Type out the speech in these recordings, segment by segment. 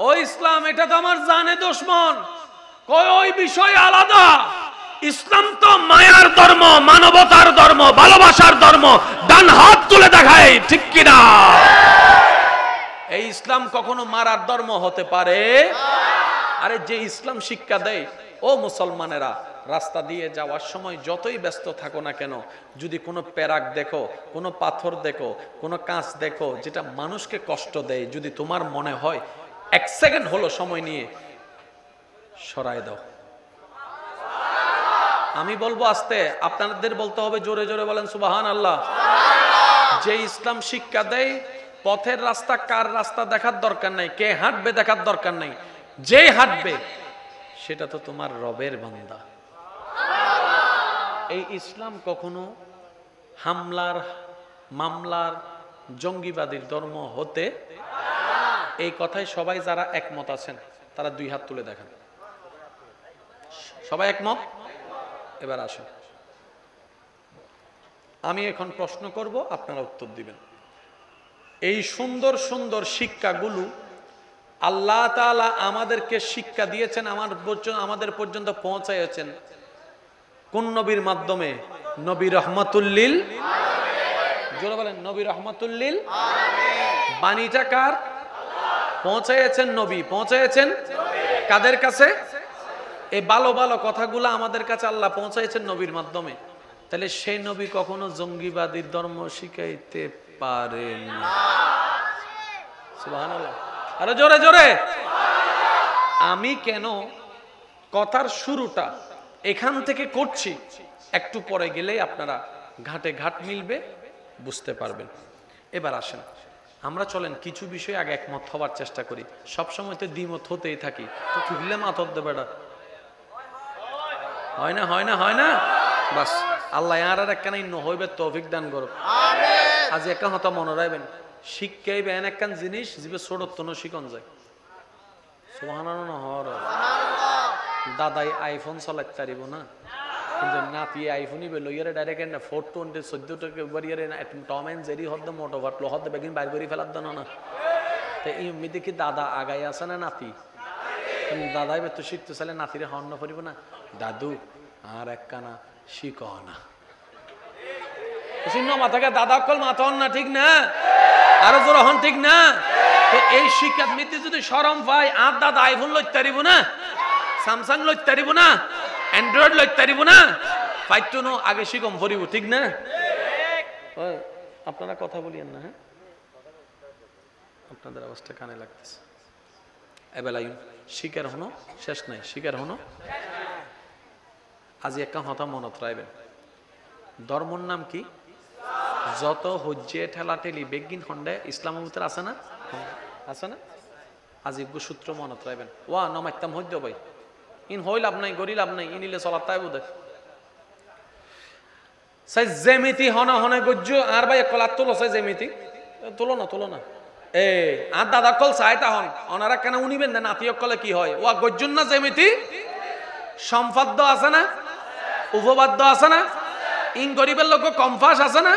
ও ইসলাম, এটা তো আমার জানে দুশমন। কই ওই বিষয় আলাদা। ইসলাম তো মায়ার ধর্ম, মানবতার ধর্ম, ভালোবাসার ধর্ম। ডান হাত তুলে দেখায়, ঠিক কিনা? এই ইসলাম কখনো মারার ধর্ম হতে পারে? আরে যে ইসলাম শিক্ষা দেয়, ও মুসলমানেরা, রাস্তা দিয়ে যাওয়ার সময় যতই ব্যস্ত থাকো না কেন, যদি কোনো প্যারাক দেখো, কোনো পাথর দেখো, কোনো কাঁচ দেখো যেটা মানুষকে কষ্ট দেয়, যদি তোমার মনে হয়, 1 সেকেন্ড হলো সময় নিয়ে সরায় দাও। আমি বলবো আস্তে, আপনাদের বলতে হবে জোরে জোরে, বলেন সুবহানাল্লাহ। যে ইসলাম শিক্ষা দেয়, পথের রাস্তা কার রাস্তা দেখার দরকার নাই, কে হাঁটবে দেখার দরকার নাই, যে হাঁটবে সেটা তো তোমার রবের বান্দা। এই ইসলাম কখনো হামলার, মামলার, জঙ্গিবাদীর ধর্ম হতে, এই কথায় সবাই যারা একমত আছেন তারা 2 হাত তুলে দেখান। সবাই একমত? এবার আসুন, আমি এখন প্রশ্ন করব, আপনারা উত্তর দিবেন। এই সুন্দর সুন্দর শিক্ষাগুলো আল্লাহ তাআলা আমাদেরকে শিক্ষা দিয়েছেন, আমাদের পর্যন্ত পৌঁছাইছেন কোন নবীর মাধ্যমে? নবী রহমাতুল্লিল আলামিন। জোরে বলেন, নবী রহমাতুল্লিল আলামিন। বাণীটা কার? পৌঁছাইছেন নবী। পৌঁছাইছেন কাদের কাছে? এই ভালো ভালো কথাগুলো আমাদের কাছে আল্লাহ পৌঁছাইছেন নবীর মাধ্যমে। তাহলে সেই নবী কখনো জঙ্গিবাদীর ধর্ম শিখাইতে পারেন না। সুবহানাল্লাহ, আরে জোরে জোরে। আমি কেন কথার শুরুটা এখান থেকে করছি, একটু পরে গেলেই আপনারা ঘাটে ঘাট মিলবে, বুঝতে পারবেন। এবার আসেন, আমরা চলেন কিছু বিষয় আগে একমত হওয়ার চেষ্টা করি। সবসময় তো দ্বিমত হতেই থাকি, তো তুললে মাথর দেবেটা হয় না, হয় না, হয় না। বাস আল্লাহ আর একখান হইবে তৌফিক দান করো। আজ একটা কথা মনে রাখবেন, শিক্ষাইবে এন একখান জিনিস জীবে ছোটত্ব শিখন যায়। সুবহানাল্লাহ। দাদাই আইফোন চালাতে পারিব না, কিন্তু নাতি আইফোনই লইয়ারে ডাইরেক্ট 420 14 বারিয়ারে টম এন্ড জেরি হদ্দ মোটো ভাটলো হদ্দ বেগিন বাইর করি ফেলার দেন না। তো এই এমনিতে কি দাদা আগাই আছে না নাতি? দাদাই তো শিখতে চাইলে নাতিরে হর্ণ করিব না, দাদু আর একখানা শিখ না মাথাকে দাদা কল মাথা হন না, ঠিক না? আরো জোর হন, ঠিক না? এই শিক্ষার মধ্যে যদি শরম পাই, আর দাদা আইফোন লইতে পারিব না, স্যামসাং লইতে পারিব না, অ্যান্ড্রয়েড লইতে পারিব না, পাইতো না, আগে শিখম পড়িব, ঠিক না? আপনারা কথা বলিয়েন না, হ্যাঁ? আপনাদের অবস্থা কানে লাগতেছে। এবেলাই শিকার হনো শেষ নাই, শিকার হনো। আজ একটা কথা মনত রাখবেন, ধর্মর নাম কি? যত হজ্জে ঠেলা ঠেলি বেগিন হন্ডে ইসলামের ভিতরে আছে না? আছে না? আজ ইগু সূত্র মনত রাখবেন। ওয়া নমাইতাম হজ্জ ভাই, ইন হই লাভ নাই, গরি লাভ নাই, ইনিলে চলার তাই বোধ সাই জেমিতি হনা হনে গজ্জ আর ভাই কলার তোলো সাই জেমিতি তোলো না, তোলো না। এ আর দাদা কল চাইতা হন, ওনারা কেন উনিবেন না? নাতিয়ক কলে কি হয়? ওয়া গজ্জুন না জেমিতি? সম্পাদ্য আছে না? উপবাদ্য আছে না? ইন গরিবের লোক কম্পাস আছে না?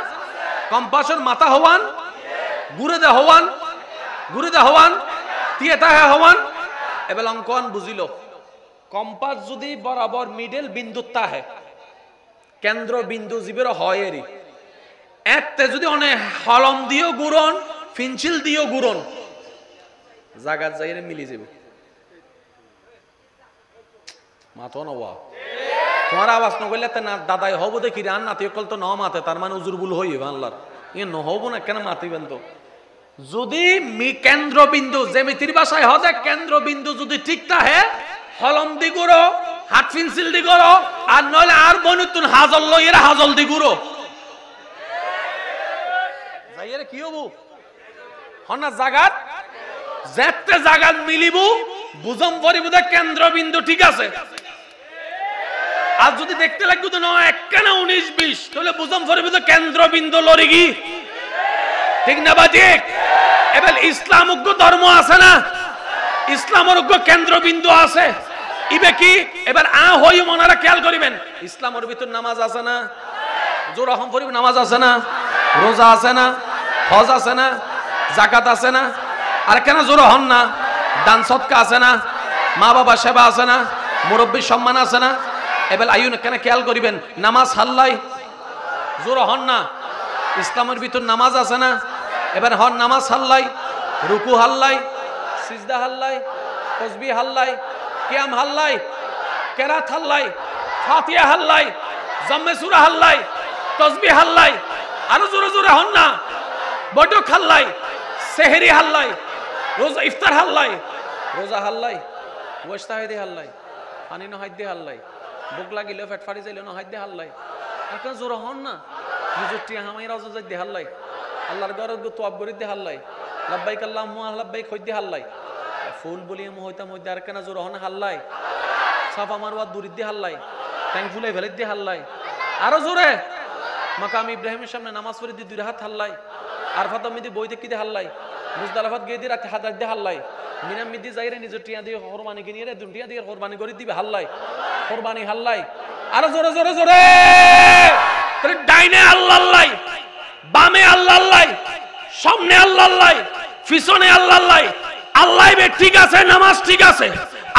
কম্পাসের মাথা হওয়ান, ঘুরে দে হওয়ান, ঘুরে দে হওয়ান, তিয়েতা হ্যাঁ হওয়ান। এবার অঙ্কন বুঝিল, কম্পাস যদি বরাবর মিডল বিন্দুত তাহে, কেন্দ্র বিন্দু জীবের হয়েরই একতে যদি অনেক হলম দিও গুরন, ফিনচিল দিও গুরন, জাগাত যাইরে মিলি যাব। মাথো নওয়া তোমার আওয়াজ নগলে না দাদাই হব দেখি রান নাতি কল তো ন মাতে, তার মানে উজুরবুল হইব আল্লাহর ই নহব না, কেন মাতিবেন? তো যদি কেন্দ্রবিন্দু জ্যামিতির ভাষায় হবে, কেন্দ্রবিন্দু যদি ঠিক থাকে, হলম দি গুরো, হাত পেন্সিল দি গুরো, আর নইলে আর বনুতুন হাজল লইরা হাজল দি গুরো যাইরে কি হবো হনা জাগাত যেতে জাগাত মিলিব, বুঝম পরিব কেন্দ্রবিন্দু ঠিক আছে। আর যদি দেখতে লাগবে তো নয় একখানা 19-20, তাহলে বুঝম পরিব কেন্দ্রবিন্দু লরিগি, ঠিক না বা ঠিক? এবার ইসলাম উগ্র ধর্ম আছে না? ইসলামের উগ্র কেন্দ্রবিন্দু আছে। ইবে কি এবার হই মনারা খেয়াল করিবেন, ইসলামের ভিতর নামাজ আছে না? জোর রকম পরিব নামাজ আছে না? রোজা আছে না? হজ আছে না? যাকাত আছে না? আর কেন জোর হন না? দান সৎকা আছে না, মা বাবা সেবা আছে না, মুরব্বীর সম্মান আছে না। এবার আইন কেন খেয়াল করিবেন, নামাজ হাল্লাই জোর হন না, ইসলামের ভিতর নামাজ আছে না, এবার হন নামাজ হাল্লাই, রুকু হাল্লাই, সিজদা হাল্লাই, তাসবিহ হাল্লাই, কিয়াম হাল্লাই, কেরাত হাল্লাই, ফাতিহা হাল্লাই, জাম্মে সূরা হাল্লাই, তাসবিহ হাল্লাই, আরো জোরে জোরে হন না, বৈঠক হাল্লাই, সেহরি হাল্লাই, রোজা ইফতার হাল্লাই, রোজা হাল্লাই, ওয়াস্তাহিদি হাল্লাই, পানি ন হাইদে হাল্লাই, ভোক লাগিলে পেট ফাড়ি যাইলে ন হাইদে হাল্লাই। একটা জোরে হন না, নিজের টিয়া হামাই রাজা যাই দে হাল্লাই, আল্লাহর ঘরের তোয়াব গরি দে হাল্লাই, লাব্বাইক আল্লাহুম্মা লাব্বাইক হইতে হাল্লাই, ফুল বলিয়ে হইতাম হইতে আর কেন জোরে হন হাল্লাই, সাফা মারওয়া দূরিত দিয়ে হাল্লাই, ট্যাং ফুলাই ভেলে দিয়ে হাল্লাই, আরো জোরে মাকাম ইব্রাহিমের সামনে নামাজ পড়ে দিয়ে দুই হাত হাল্লাই, আরফাত মিদি বই দেখি দিয়ে হাল্লাই, মুজদালিফাত গিয়ে দিয়ে রাখতে হাত দিয়ে হাল্লাই, মিনাম মিদি যাইরে নিজের টিয়া দিয়ে কোরবানি কিনিয়ে দুটিয়া দিয়ে কোরবানি করে দিবে হাল্লাই, কোরবানি হাল্লাই, আরো জোরে জোরে জোরে। ডাইনে আল্লাহ আল্লাহ, বামে আল্লাহ আল্লাহ, সামনে আল্লাহ আল্লাহ, পিছনে আল্লাহ আল্লাহ। আল্লাহ বে ঠিক আছে, নামাজ ঠিক আছে,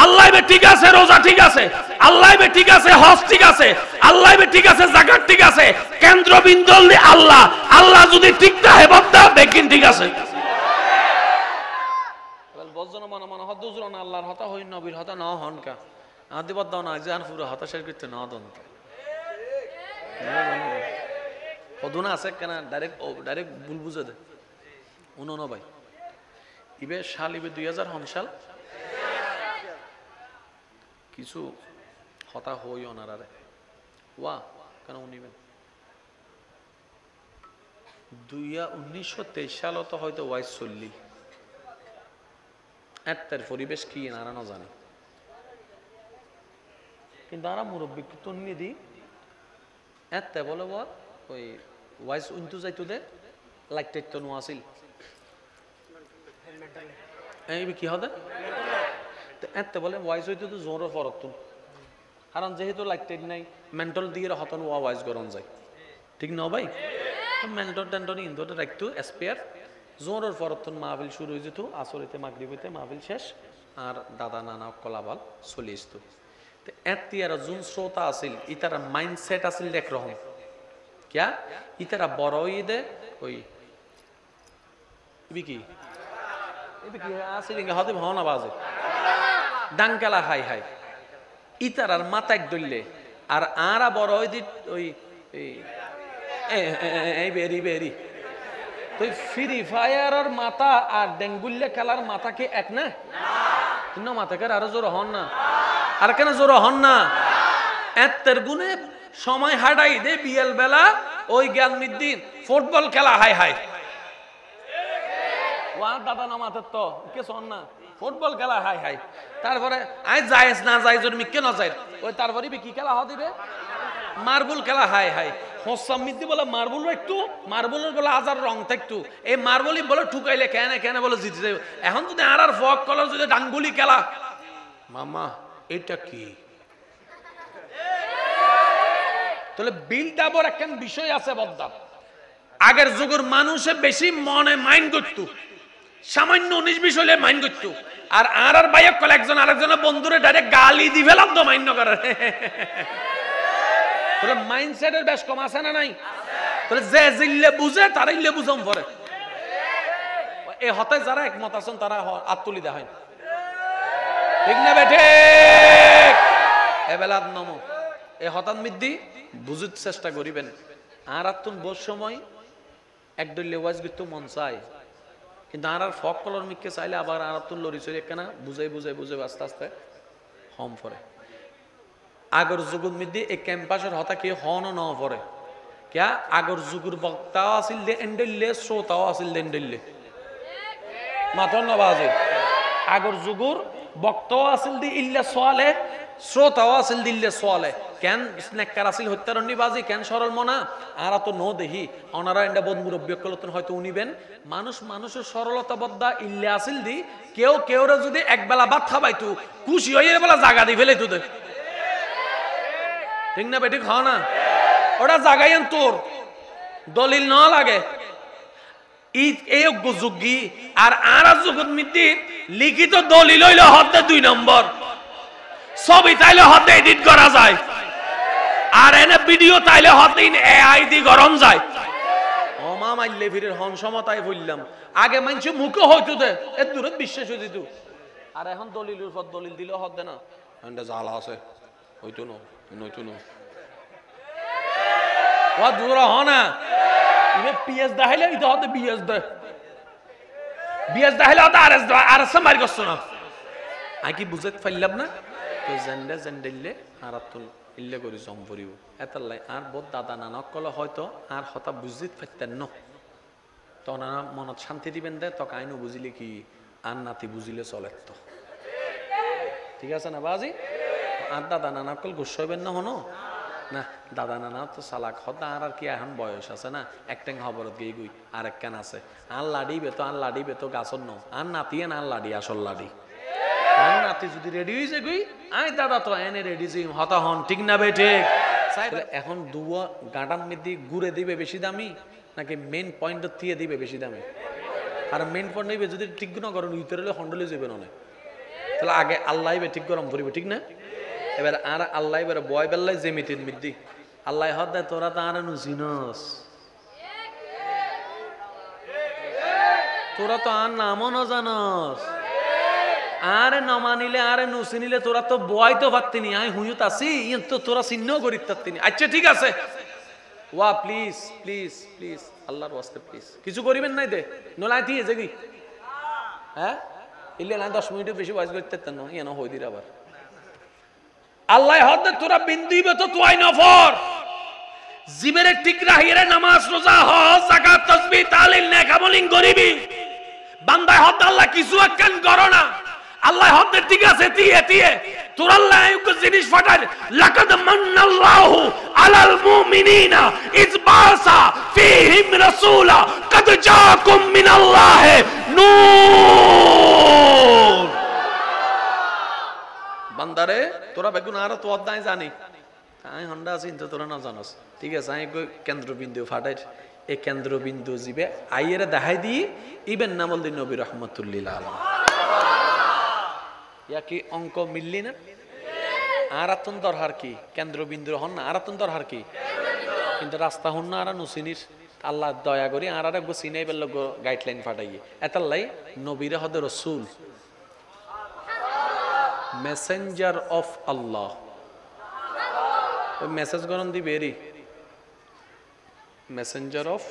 আল্লাহ বে ঠিক আছে, রোজা ঠিক আছে, আল্লাহ বে ঠিক আছে, হজ ঠিক আছে, আল্লাহ বে ঠিক আছে, যাকাত ঠিক আছে, কেন্দ্রবিন্দু আল্লাহ। আল্লাহ যদি ঠিক থাকে বান্দা বেকিন ঠিক আছে। বজন মনে মনে হদ দুজর না আল্লাহর হতা হই নবীর হতা না হনকা আদি বদ দাও না জান পুরো হতা শেষ করতে না দন্ত কদুনা আছে কেন ডাইরেক্ট ভুল বুঝে দে উনো ভাই ইবে সাল ইবে 2009 সাল কিছু হতা হই ওনারারে ওয়া কেন উনিবেন 1923 সাল তো হয়তো ওয়াইস চললি এর পরিবেশ কি নারা না জানে কিন্তু আরা মুরব্বী তন্নি দি এতে বলে বল ওই ওয়াইস উনতু যাইতো দে লাইট টাইট তো নোয়াছিল এই কি হবে এতে বলে ওয়াইস হইতো তো জোরের ফরক তো কারণ যেহেতু লাইট টাইট নাই মেন্টাল দিয়ে হতন ওয়াইস গরম যায় ঠিক না ভাই মেন্টাল টেন্টন ইন্দোটা রাখতো স্পেয়ার জোরের ফরতন মাহফিল শুরু হয়ে যেত আসরিতে মাগরিবিতে মাহফিল শেষ আর দাদা নানা কলাবাল চলে আসত তো এর জুন শ্রোতা আছিল ইতার মাইন্ডসেট আছিল একরকম ক্যা ইতারা বড় ঈদে ওই কি আসিল হতে ভাওনা বাজে ডাঙ্কালা হাই হাই ইতারার মাথায় দললে আর আরা বড় ওই এই বেরি বেরি তো ফ্রি ফায়ারের মাথা আর ডেঙ্গুল্লে খেলার মাথা কি এক না কিন্তু মাথাকে আরো জোর হন না আর কেন জোর হন না এতের গুনে সময় হাঁটাই দে বিয়েল বেলা ওই জ্ঞান মিদ্দিন ফুটবল খেলা হাই হাই ওয়া দাদা না মাথার তো কে শোন না ফুটবল খেলা হাই হাই তারপরে আই যাইস না যাই জন্য মিকে না যাই ওই তারপরে কি খেলা হ দিবে মার্বল খেলা হাই হাই হোসাম মিদ্দি বলে মার্বল একটু মার্বলের বলে আজার রং থাকতো এই মার্বলই বলে ঠুকাইলে কেন কেন বলে জিতে যাবে এখন যদি আর ফক কলার যদি ডাঙ্গুলি খেলা মামা এটা কি তাহলে বিলটা বড় একখান বিষয় আছে বদ্দা আগের যুগের মানুষে বেশি মনে মাইন্ড করতো সামান্য 19-20 হলে মাইন্ড করতো আর আর বাইক কল একজন আরেকজনের বন্ধুরে ডাইরেক্ট গালি দি ফেলাম তো মাইন্ড করে তাহলে মাইন্ডসেটের বেশ কম আছে না নাই তাহলে যে জিল্লে বুঝে তারা ইল্লে বুঝাম পরে এই হতে যারা একমত আছেন তারা হাত তুলি দেয় ঠিক না বেঠে এবেলা নমো এই হঠাৎ মিদ্দি বুঝুর চেষ্টা করিবেন আর আত্মন বোঝ সময় একদল লেওয়াজ গিয়ে মন চায় কিন্তু আর ফক কলর মিককে চাইলে আবার আর আত্মন লড়ি চড়ি কেনা বুঝাই বুঝাই বুঝাই আস্তে আস্তে হম পরে আগর যুগুর মধ্যে এই ক্যাম্পাসের হতা কি হন ন পরে ক্যা আগর যুগুর বক্তাও আছিল দে এন্ডেললে শ্রোতাও আছিল দে এন্ডেললে মাথন না বাজে আগর যুগুর বক্তাও আছিল দি ইল্লে সোয়ালে শ্রোতাও আছিল দিল্লে সোয়ালে কেন স্নেককার আছিল হত্যারণ্যি বাজি কেন সরল মনা আর তো নো দেখি ওনারা এন্ডা বোধ মুরব্বী কলতন হয়তো উনিবেন মানুষ মানুষের সরলতা বদ্দা ইল্লে আছিল দি কেউ কেউরে যদি একবেলা ভাত খাবাইতো খুশি হয়ে বেলা জাগা দি ফেলে তুই ঠিক না বেটি খাও না ওটা জাগাইন তোর দলিল না লাগে এই যোগ্যী আর যুগত মিদ্দি লিখিত দলিল হইল হতে 2 নম্বর, ছবি তাইলে হতে এডিট করা যায়, আর এনে ভিডিও তাইলে হতে এআই দি গরম যায়। ওমা মাইলে ফিরের হন সমতায় বললাম, আগে মানছে মুখে হইতো দে এত দূরত বিশ্বাস হইতো দিত, আর এখন দলিলের পর দলিল দিলে হতে না, এন্ড জালা আছে হইতো না নইতো না ও দূর হ না, ইবে পিএস দেখাইলে ইতো হতে বিএস দে, বিএস দেখাইলে হতে আরএস মারি করছ না, আই কি বুঝাত পাইলাম না? তো জেন্ডে জেন্ডেলে আর তুল ইল্লে করি জম পড়িব এতাল্লাই আর বহুত দাদা নানক কলে হয়তো আর হতা বুঝিত পাইতেন ন, তো ওনারা মনত শান্তি দিবেন দে, তো আইনও বুঝিলে কি আর নাতি বুঝিলে চলে, তো ঠিক আছে না বাজি? আর দাদা নানক কল গুস হইবেন না হনো না, দাদা নানা তো চালাক হতা আর কি এখন বয়স আছে না, একটাং খবরত গিয়ে গুই আর এক কেন আছে আর লাডিবে তো, আর লাডিবে তো গাছর ন, আর নাতিয়ে না আর লাডি আসল লাডি, আর নাতি যদি রেডি হয়েছে গুই আই দাদা তো এনে রেডি জিম হতা হন, ঠিক না বে ঠিক? এখন দুয়া গাঁটার মধ্যে ঘুরে দিবে বেশি দামি নাকি মেন পয়েন্ট দিয়ে দিবে বেশি দামি? আর মেন পয়েন্ট নিবে যদি ঠিক না করেন উইতরে হন্ডলে যাবে না, তাহলে আগে আল্লাহ ঠিক গরম করিবে, ঠিক না? এবার আর আল্লাহ এবার বয় বেল্লাই জেমিতির মিদ্দি আল্লাহ হদ দেয় তোরা তো আর নুসিনস, তোরা তো আর নামও ন জানস, আরে নমানিলে আরে নুসি নিলে তোরা তো বয় তো পারতিনি, আমি হুঁত আছি তো তোরা চিহ্ন করি তারতিনি। আচ্ছা ঠিক আছে, ওয়া প্লিজ প্লিজ প্লিজ আল্লাহর ওয়াস্তে প্লিজ কিছু করিবেন নাই দে নলাই দিয়ে যাবি, হ্যাঁ ইলে না 10 মিনিটের বেশি ওয়াজ করতে না এনো হই দির আবার আল্লাহ হদ তোরা বিন্দুইবে তো তুই নফর জিবেরে ঠিক রাহিরে নামাজ রোজা হজ যাকাত তাসবিহ তাহলিল নেক আমলিন করিবি, বান্দায় হদ আল্লাহ কিছু একখান করো না, আল্লাহ হদ ঠিক আছে দিয়ে দিয়ে তোর আল্লাহ এক জিনিস ফাটার, লাকাদ মান্নাল্লাহু আলাল মুমিনিনা ইজ বাসা ফীহিম রাসূলা কাদ জাকুম মিনাল্লাহি নূর। বান্দারে তোরা বেগুন আর তো অধ্যায় জানি আমি হন্ডা আছি তো তোরা না জানোস, ঠিক আছে আমি কেন্দ্রবিন্দু ফাটাই, এই কেন্দ্রবিন্দু জিবে আইয়ের দেখাই দিয়ে ইবেন নামুদ্দিন নবী রহমতুল্লিল আলাইহি ইয়া কি অঙ্ক মিললি না? আর আতন দরহার কি কেন্দ্রবিন্দু হন না, আর আতন দরহার কি কিন্তু রাস্তা হন না আর নুসিনির আল্লাহ দয়া করি আর আরেক সিনাই বেল গাইডলাইন ফাটাইয়ে এতাল্লাই নবীরে হদ রসুল মেসেঞ্জার অফ আল্লাহ, ওই মেসেজ গরম দিবে এরি মেসেঞ্জার অফ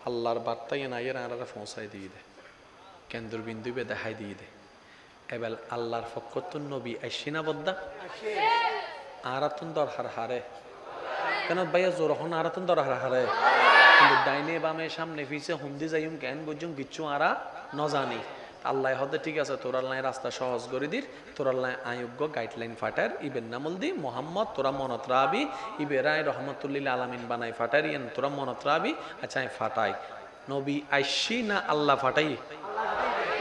আল্লাহর বার্তা ইয়ে না এর আর পৌঁছাই দিয়ে দে, কেন্দ্রবিন্দু দেখাই দিয়ে দে, এবার আল্লাহর ফকতুন নবী আইসিনা বদ্দা আরাতুন দরহার হারে কেন ভাইয়া জোর হন আরাতুন দরহার হারে, কিন্তু ডাইনে বামে সামনে পিছে হুমদি যাইম কেন বুঝুম কিচ্ছু আরা ন জানি, আল্লাহ হদে ঠিক আছে তোর আল্লাহ রাস্তা সহজ করে দির, তোর আল্লাহ আয়োগ্য গাইডলাইন ফাটার ইবেন নামল দি মোহাম্মদ তোরা মনত রাবি ইবেরাই রহমতুল্লিল আলামিন বানাই ফাটার ইয়ান তোরা মনত রাবি, আচ্ছা আমি ফাটাই নবী আইসি না আল্লাহ ফাটাই,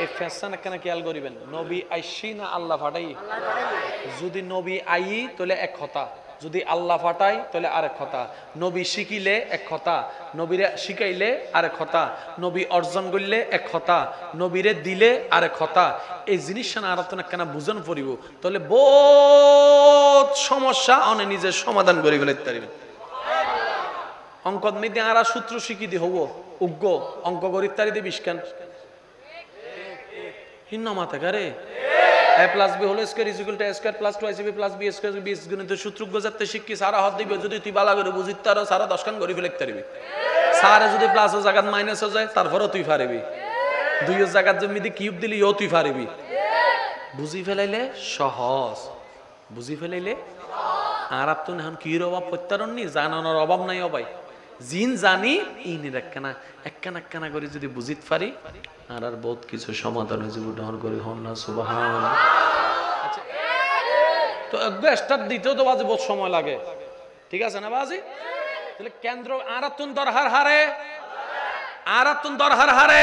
এই ফ্যাশন কেন খেয়াল করিবেন নবী আইসি না আল্লাহ ফাটাই, যদি নবী আই তাহলে এক কথা, যদি আল্লাহ ফাটাই তাহলে আরেক কথা, নবী শিখিলে এক কথা, নবীরে শিখাইলে আরেক কথা, নবী অর্জন করলে এক কথা, নবীরে দিলে আরেক কথা, এই জিনিসটা না আরাতনা কেন বুঝন পড়িব তাহলে বহুত সমস্যা অনে নিজের সমাধান করে ফেলতে পারবেন। অঙ্ক মধ্যে আরা সূত্র শিখি দি হব উগ্র অঙ্ক করি তারি দিয়ে বিষ্কান হিন্ন মাথা কারে a plus b whole square is equal to a square plus 2ab plus b square b গণিত সূত্র গজাতে শিখি সারা হাত দিবে, যদি তুই বালা করে বুঝিত তার সারা 10 কান করে ফেলতে পারবি, সারা যদি প্লাস ও জায়গা মাইনাস হয়ে যায় তারপরও তুই পারবি, দুই এর জায়গা যদি কিউব দিলি ও তুই পারবি, বুঝি ফেলাইলে সহজ, বুঝি ফেলাইলে আর আপনি এখন কির অভাব প্রত্যারণ নি জানানোর অভাব নাই অবাই জিন জানি ইনের একখানা একখানা একখানা করে যদি বুঝিত পারি আর আর বহুত কিছু সমাধান হয়ে যাবে ডাউন করে হন না সুবহানাল্লাহ। আচ্ছা তো একবার স্টার্ট দিতেও তো বাজে বহুত সময় লাগে, ঠিক আছে না বাজি? তাহলে কেন্দ্র আরাতুন দরহার হারে, আরাতুন দরহার হারে,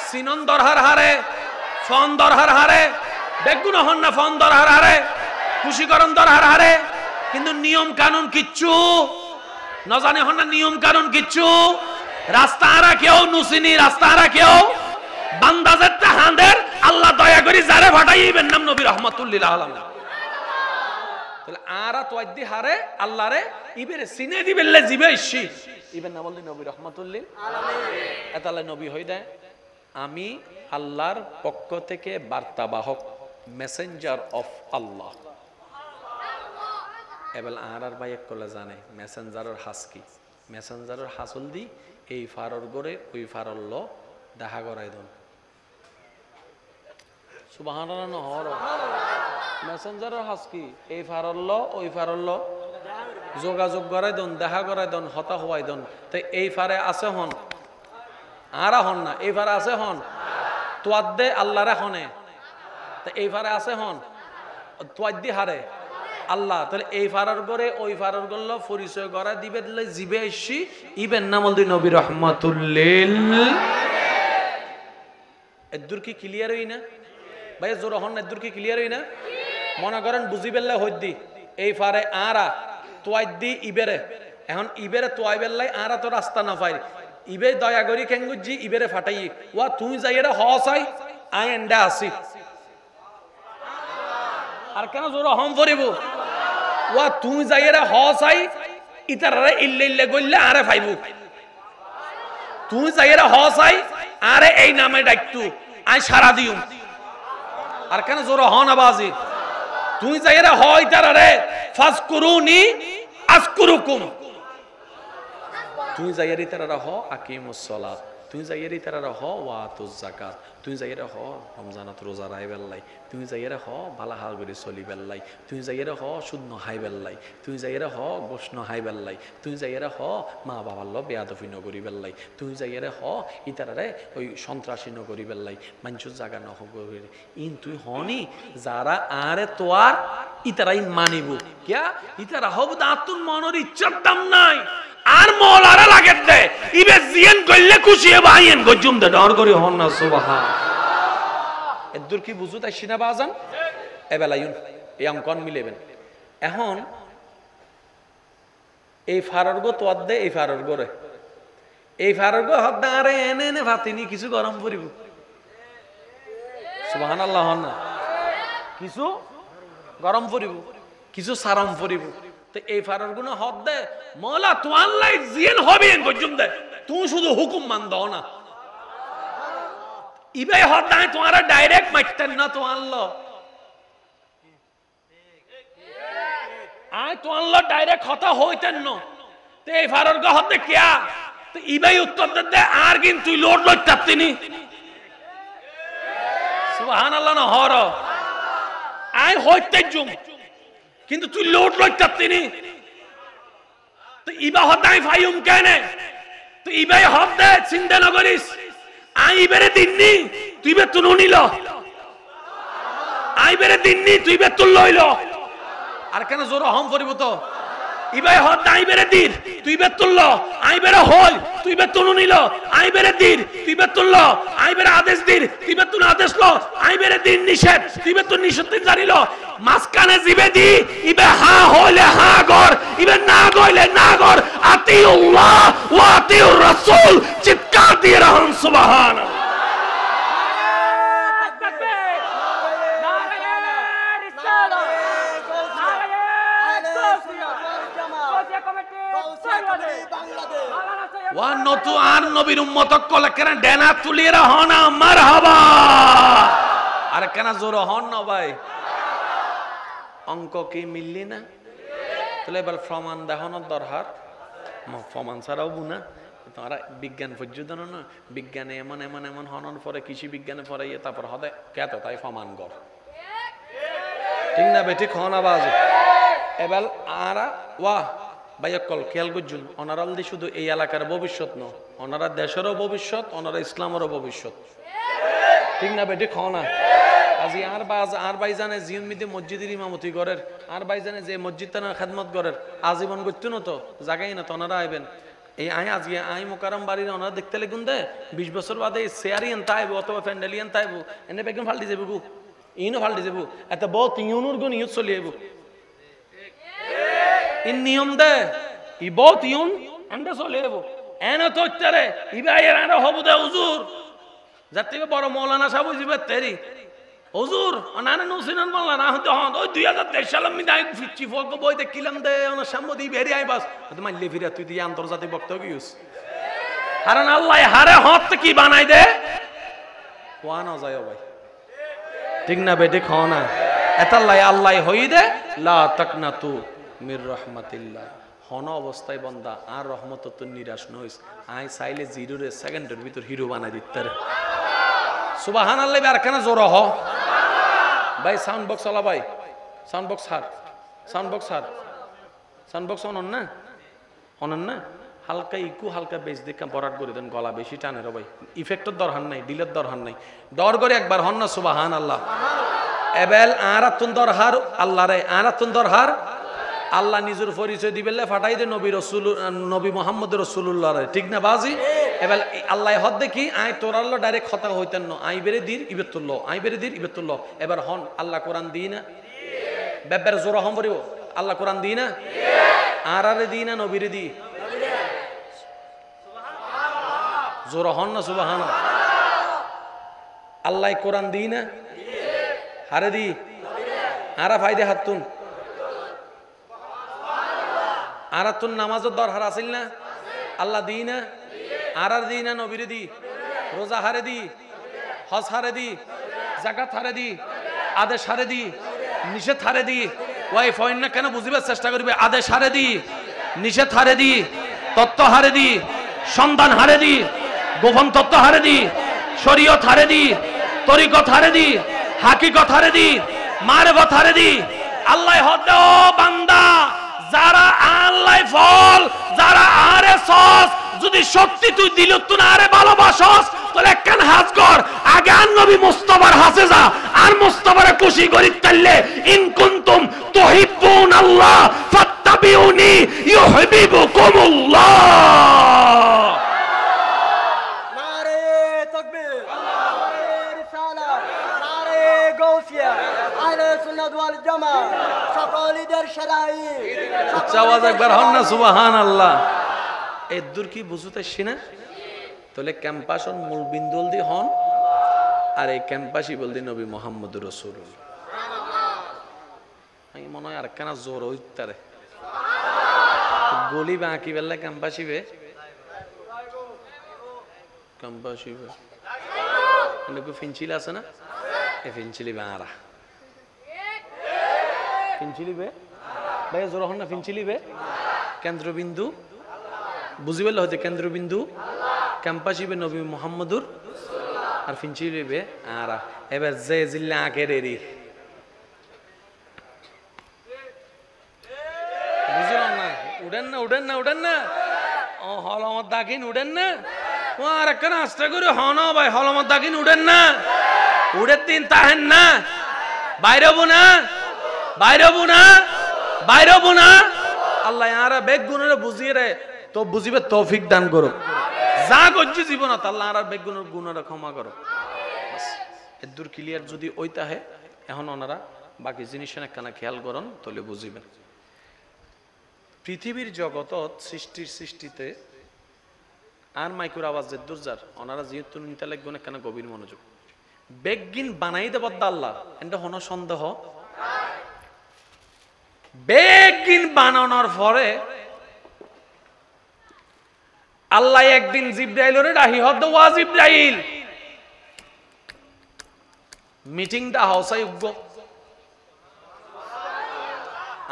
সিনন দরহার হারে, ফন দরহার হারে, বেগুন হন না ফন দরহার হারে, খুশিকরণ দরহার হারে, কিন্তু নিয়ম কানুন কিচ্ছু না জানে হন না, নিয়ম কানুন কিচ্ছু, রাস্তা আরা কেউ নুসিনি রাস্তা আরা কেউ বান্দাজের হাঁদের আল্লাহ দয়া করি যারে ফাটাই ইবেন নাম নবী রাহমাতুল লিল আলামিন। তাহলে আরা তোয়াদ্দি হারে আল্লাহরে ইবেরে সিনে দিবেলে জিবে ইসি ইবেন নাম বললি নবী রাহমাতুল লিল আলামিন। এতালে নবী হই দেয় আমি আল্লাহর পক্ষ থেকে বার্তাবাহক, মেসেঞ্জার অফ আল্লাহ। এবার আর ভাই এক কলে জানে মেসেঞ্জারের হাস কি, মেসেঞ্জারের হাসল দি এই ফারর গড়ে ওই ফারর ল দেখা করাই দন সুবহানাল্লাহ নহর মেসেঞ্জারের হাস কি এই ফারর ল ওই ফারর ল যোগাযোগ করাই দন, দেখা করাই দন, হতা হওয়াই দন। তো এই ফারে আছে হন আরা হন না, এই ফারে আছে হন তোয়াদ্দে আল্লাহরে হনে, তা এই ফারে আছে হন তোয়াদ্দি হারে আল্লাহ। তাহলে এই ফারার করে ওই ফারার করল পরিচয় করা দিবে দিলে জিবে এসি ইবেন নামল দি নবী রাহমাতুল লিল। এদুর কি ক্লিয়ার হই না ভাই? জোর হন এদুর কি ক্লিয়ার হই না? মনে করেন বুঝি বেললে হইদি এই ফারে আরা তোয়াদ্দি ইবেরে, এখন ইবেরে তোয়াই বেললাই আরা তো রাস্তা না পাই, ইবে দয়া করি কেঙ্গুজি ইবেরে ফাটাই ওয়া তুই যাইরা হসাই আই এন্ডা আসি আর কেন জোর হম পড়িব ওয়া তুই যাইরা হসাই ইতারে ইল্লে ইল্লে গইলে আরে ফাইবু, তুই যাইরা হসাই আরে এই নামে ডাকতু আই সারা দিউ আর কেন জোর হন আবাজি তুই যাইরা হয় তারে ফাজকুরুনি আজকুরুকুম, তুই যাইরি তারা হ আকিমুস সালাত, তুই যাইরি তারা হ ওয়াতুজ যাকাত, তুই যাইরা হ রমজানাত রোজা রাই বেল্লাই, তুই যাইরা হ বালা হাল করে চলি বেল্লাই, তুই যাইরা হ শুদ্ধ হাই বেল্লাই, তুই যাইরা হ গোষ্ণ হাই বেল্লাই, তুই যাইরা হ মা বাবার ল বেয়াদফি নগরি বেল্লাই, তুই যাইরা হ ইতারারে ওই সন্ত্রাসী নগরি বেল্লাই, মানুষের জায়গা নহ করি ইন তুই হনি যারা আরে তোয়ার ইতারাই মানিব কিয়া ইতারা হব দাতুন মনের ইচ্ছার দাম নাই আর মৌলারা লাগে দে ইবে জিয়ান কইলে খুশি হবে আইন গজুম দে ডর করি হন না সুবহান। এদুর কি বুঝু তাই সিনা বাজান এবেলায়ুন এই অঙ্কন মিলেবেন। এখন এই ফারর গো তোয়াদ দে এই ফারর গোরে এই ফারর গো হদ আরে এনে এনে ভাতিনি কিছু গরম পড়িব সুবহানাল্লাহ হন না, কিছু গরম পড়িব কিছু সারম পড়িব। এই ফারার গুণ হদ দে মৌলা তো আল্লাহ জিয়ান হবে গজুম দে তুই শুধু হুকুম মান দাও না ইবে হদ নাই তোমারা ডাইরেক্ট মাইতেন না তো আল্লাহ আয় তো আল্লাহ ডাইরেক্ট কথা হইতেন না। তো এই ফারার গো হদ দে কিয়া তো ইবে উত্তর দে আর কিন তুই লোড লই তাপতিনি সুবহানাল্লাহ না হর আয় হইতে জুম কিন্তু তুই লোড লই তাপতিনি তো ইবা হদাই ফাইম কেনে তো ইবাই হদ দে চিন্তা না করিস আই ইবেরে দিননি তুই বে তুনু নিল আই বেরে দিননি তুই বে তুল লইল আর কেন জোর হম পড়িব তো ইবাই হদ আই বেরে দিন তুই বে তুলল আই বেরে হল তুই বে তুনু নিল আই বেরে দিন তুই বে তুলল আই বেরে আদেশ দিন তুই বে তুন আদেশ ল আই বেরে দিন নিষেধ তুই বে তুন নিষেধ দিন জানিল মাসকানে জিবে দি ইবে হা হইলে হা গর ইবে না গইলে না গর আতিউল্লাহ ওয়া আতিউর রাসূল চিৎকার দিয়ে রহম সুবহানাল্লাহ। ওয়া নতু আর নবীর উম্মত কলে কেন ডেনা তুলিরা হনা মারহাবা আর কেন জোর হন না ভাই অঙ্ক কি মিললি না তাহলে এবার প্রমাণ দেখানোর দরকার প্রমাণ ছাড়াও বুনা তোমরা বিজ্ঞান পর্যন্ত না বিজ্ঞানে এমন এমন এমন হনন পরে কৃষি বিজ্ঞানে পরে তারপর হদে কেত তাই প্রমাণ কর ঠিক না বেটি খন আওয়াজ এবার আরা ওয়া ভাইয়াকল খেয়াল করছুন ওনারাল দি শুধু এই এলাকার ভবিষ্যৎ ন ওনারা দেশেরও ভবিষ্যৎ ওনারা ইসলামেরও ভবিষ্যৎ ঠিক না বেটি খনা আজি আর ভাই জানে জিয়ন মিদে মসজিদের ইমামতি করের আর ভাই জানে যে মসজিদ তার খেদমত করের আজীবন করতো না তো জাগাই না তো ওনারা আইবেন এই আই আজকে আই মোকারম বাড়ির ওনারা দেখতে লেগুন দে 20 বছর বাদে শেয়ারিয়ান তাইব অথবা ফ্যান্ডেলিয়ান তাইব এনে বেগুন ফাল্টি যাবো গু ইনো ফাল্টি যাবো এত বহুত ইউনুর গুণ ইউজ চলি আইব ইন নিয়ম দে ই বহুত ইউন এন্ডে চলে আইব এনে তো ইতারে ইবা এর আরো হবু দে হুজুর যাতে বড় মৌলানা সাহেব বুঝিবে তেরি হুজুর অনানে নসিনান মাওলানা হতে হন ওই 2023 সালে আমি দাই ফিচ্ছি ফক বই দেখিলাম দে ওনা সামদি বেরি আই বাস তো মাইলে ফিরা তুই দিয়ে আন্তর্জাতিক বক্তব্য ইউজ কারণ আল্লাহ হারে হত কি বানাই দে কোয়া না যায় ভাই ঠিক না বেটে খাও না এতাল্লাই আল্লাহ হই দে লা তাকনাতু মির রাহমাতিল্লাহ হন অবস্থায় বান্দা আর রহমত তো নিরাশ নইস আই চাইলে জিরোরে সেকেন্ডের ভিতর হিরো বানাই দিতে সুবহানাল্লাহ বারকানা জোর হ ভাই সাউন্ড বক্স আলা ভাই সাউন্ড বক্স অনন না হালকা ইকু হালকা বেশ দেখা বরাট করে দেন গলা বেশি টানে রে ভাই ইফেক্টের দরকার নাই ডিলের দরকার নাই ডর করে একবার হন না সুবহানাল্লাহ এবেল আরাতুন দরহার আল্লাহ রে আরাতুন দরহার আল্লাহ নিজের পরিচয় দিবেলে ফাটাই দে নবী মুহাম্মদ রাসূলুল্লাহ রে ঠিক না বাজি এবেল আল্লাহ হদ দেখি আই তোরাল্লো ডাইরেক্ট কথা হইতেন না আই বেরে দির ইবেতুল্লাহ এবার হন আল্লাহ কোরআন দিই না বেবের জোর হম পড়িব আল্লাহ কোরআন দিই না আরারে দিই না নবীরে দি জোর হন না সুবহানাল্লাহ আল্লাহ কোরআন দিই না হারে দি আরা ফাইদে হাতুন আরাতুন নামাজের দরকার আছিল না আল্লাহ দি না আরার দি না নবীরে দি রোজা হারে দি হজ হারে দি যাকাত হারে দি আদেশ হারে দি নিষেধ হারে দি ওয়াই ফয়েন না কেন বুঝিবার চেষ্টা করবে আদেশ হারে দি নিষেধ হারে দি তত্ত্ব হারে দি সন্ধান হারে দি গোপন তত্ত্ব হারে দি শরীয়ত হারে দি তরিকত হারে দি হাকিকত হারে দি মারফত হারে দি আল্লাহ হদ বান্দা যারা আল্লাহ ফল যারা আরে সস যদি সত্যি তুই দিল তুই আরে ভালোবাসস তাহলে কেন হাজ কর আগে আর নবী মুস্তাফার হাসে যা আর মুস্তাফারে খুশি করি তাইলে ইন কুনতুম তুহিব্বুন আল্লাহ ফাত্তাবিউনি ইউহিব্বুকুমুল্লাহ নারে তাকবীর নারে রিসালাত নারে গাউসিয়া আহলে সুন্নাত ওয়াল জামাত সকলদের সেরাই উচ্চ আওয়াজ একবার হন না সুবহানাল্লাহ এই দূর কি বুঝুতেছি না তাহলে ক্যাম্পাসন মূল বিন্দুল দি হন আর এই ক্যাম্পাসই বলদি নবী মুহাম্মদুর রাসূলুল্লাহ আমি মনে হয় আর কেন জোর হইতারে গলি বাকি বেলা ক্যাম্পাসিবে এনে ফিনচিল আছে না এই ফিনচিলি বাঁরা ফিনচিলিবে ভাই জোর হন না ফিনচিলিবে কেন্দ্রবিন্দু বুঝিবেল হইতে কেন্দ্রবিন্দু ক্যাম্পাসিবে নবী মুহাম্মদুর আর ফিনচিলিবে আর এবার যে জিল্লা আঁকের এরি বুঝলাম না উড়েন না ও হলমত দাকিন উড়েন না ও আর একটা আস্তে করে হন ভাই হলমত দাকিন উড়েন না উড়ের দিন তাহেন না বাইরবো না আল্লাহ আরা বেগ গুণের বুঝিয়ে রে তো বুঝিবে তৌফিক দান করো যা করছি জীবনত আল্লাহ আর বেগ গুণের ক্ষমা করো এর দূর ক্লিয়ার যদি ওইটা হে এখন ওনারা বাকি জিনিস একখানা খেয়াল করুন তাহলে বুঝিবেন পৃথিবীর জগতত সৃষ্টিতে আর মাইকুর আওয়াজ যে দুর্জার ওনারা যেহেতু নিতে লাগবে না কেন গভীর মনোযোগ বেগিন বানাই দেব আল্লাহ এটা হন সন্দেহ বেগিন বানানোর পরে আল্লাহ একদিন জিব্রাইলরে ডাহি হদ ওয়া জিব্রাইল মিটিংটা হাউসাই উগ্গ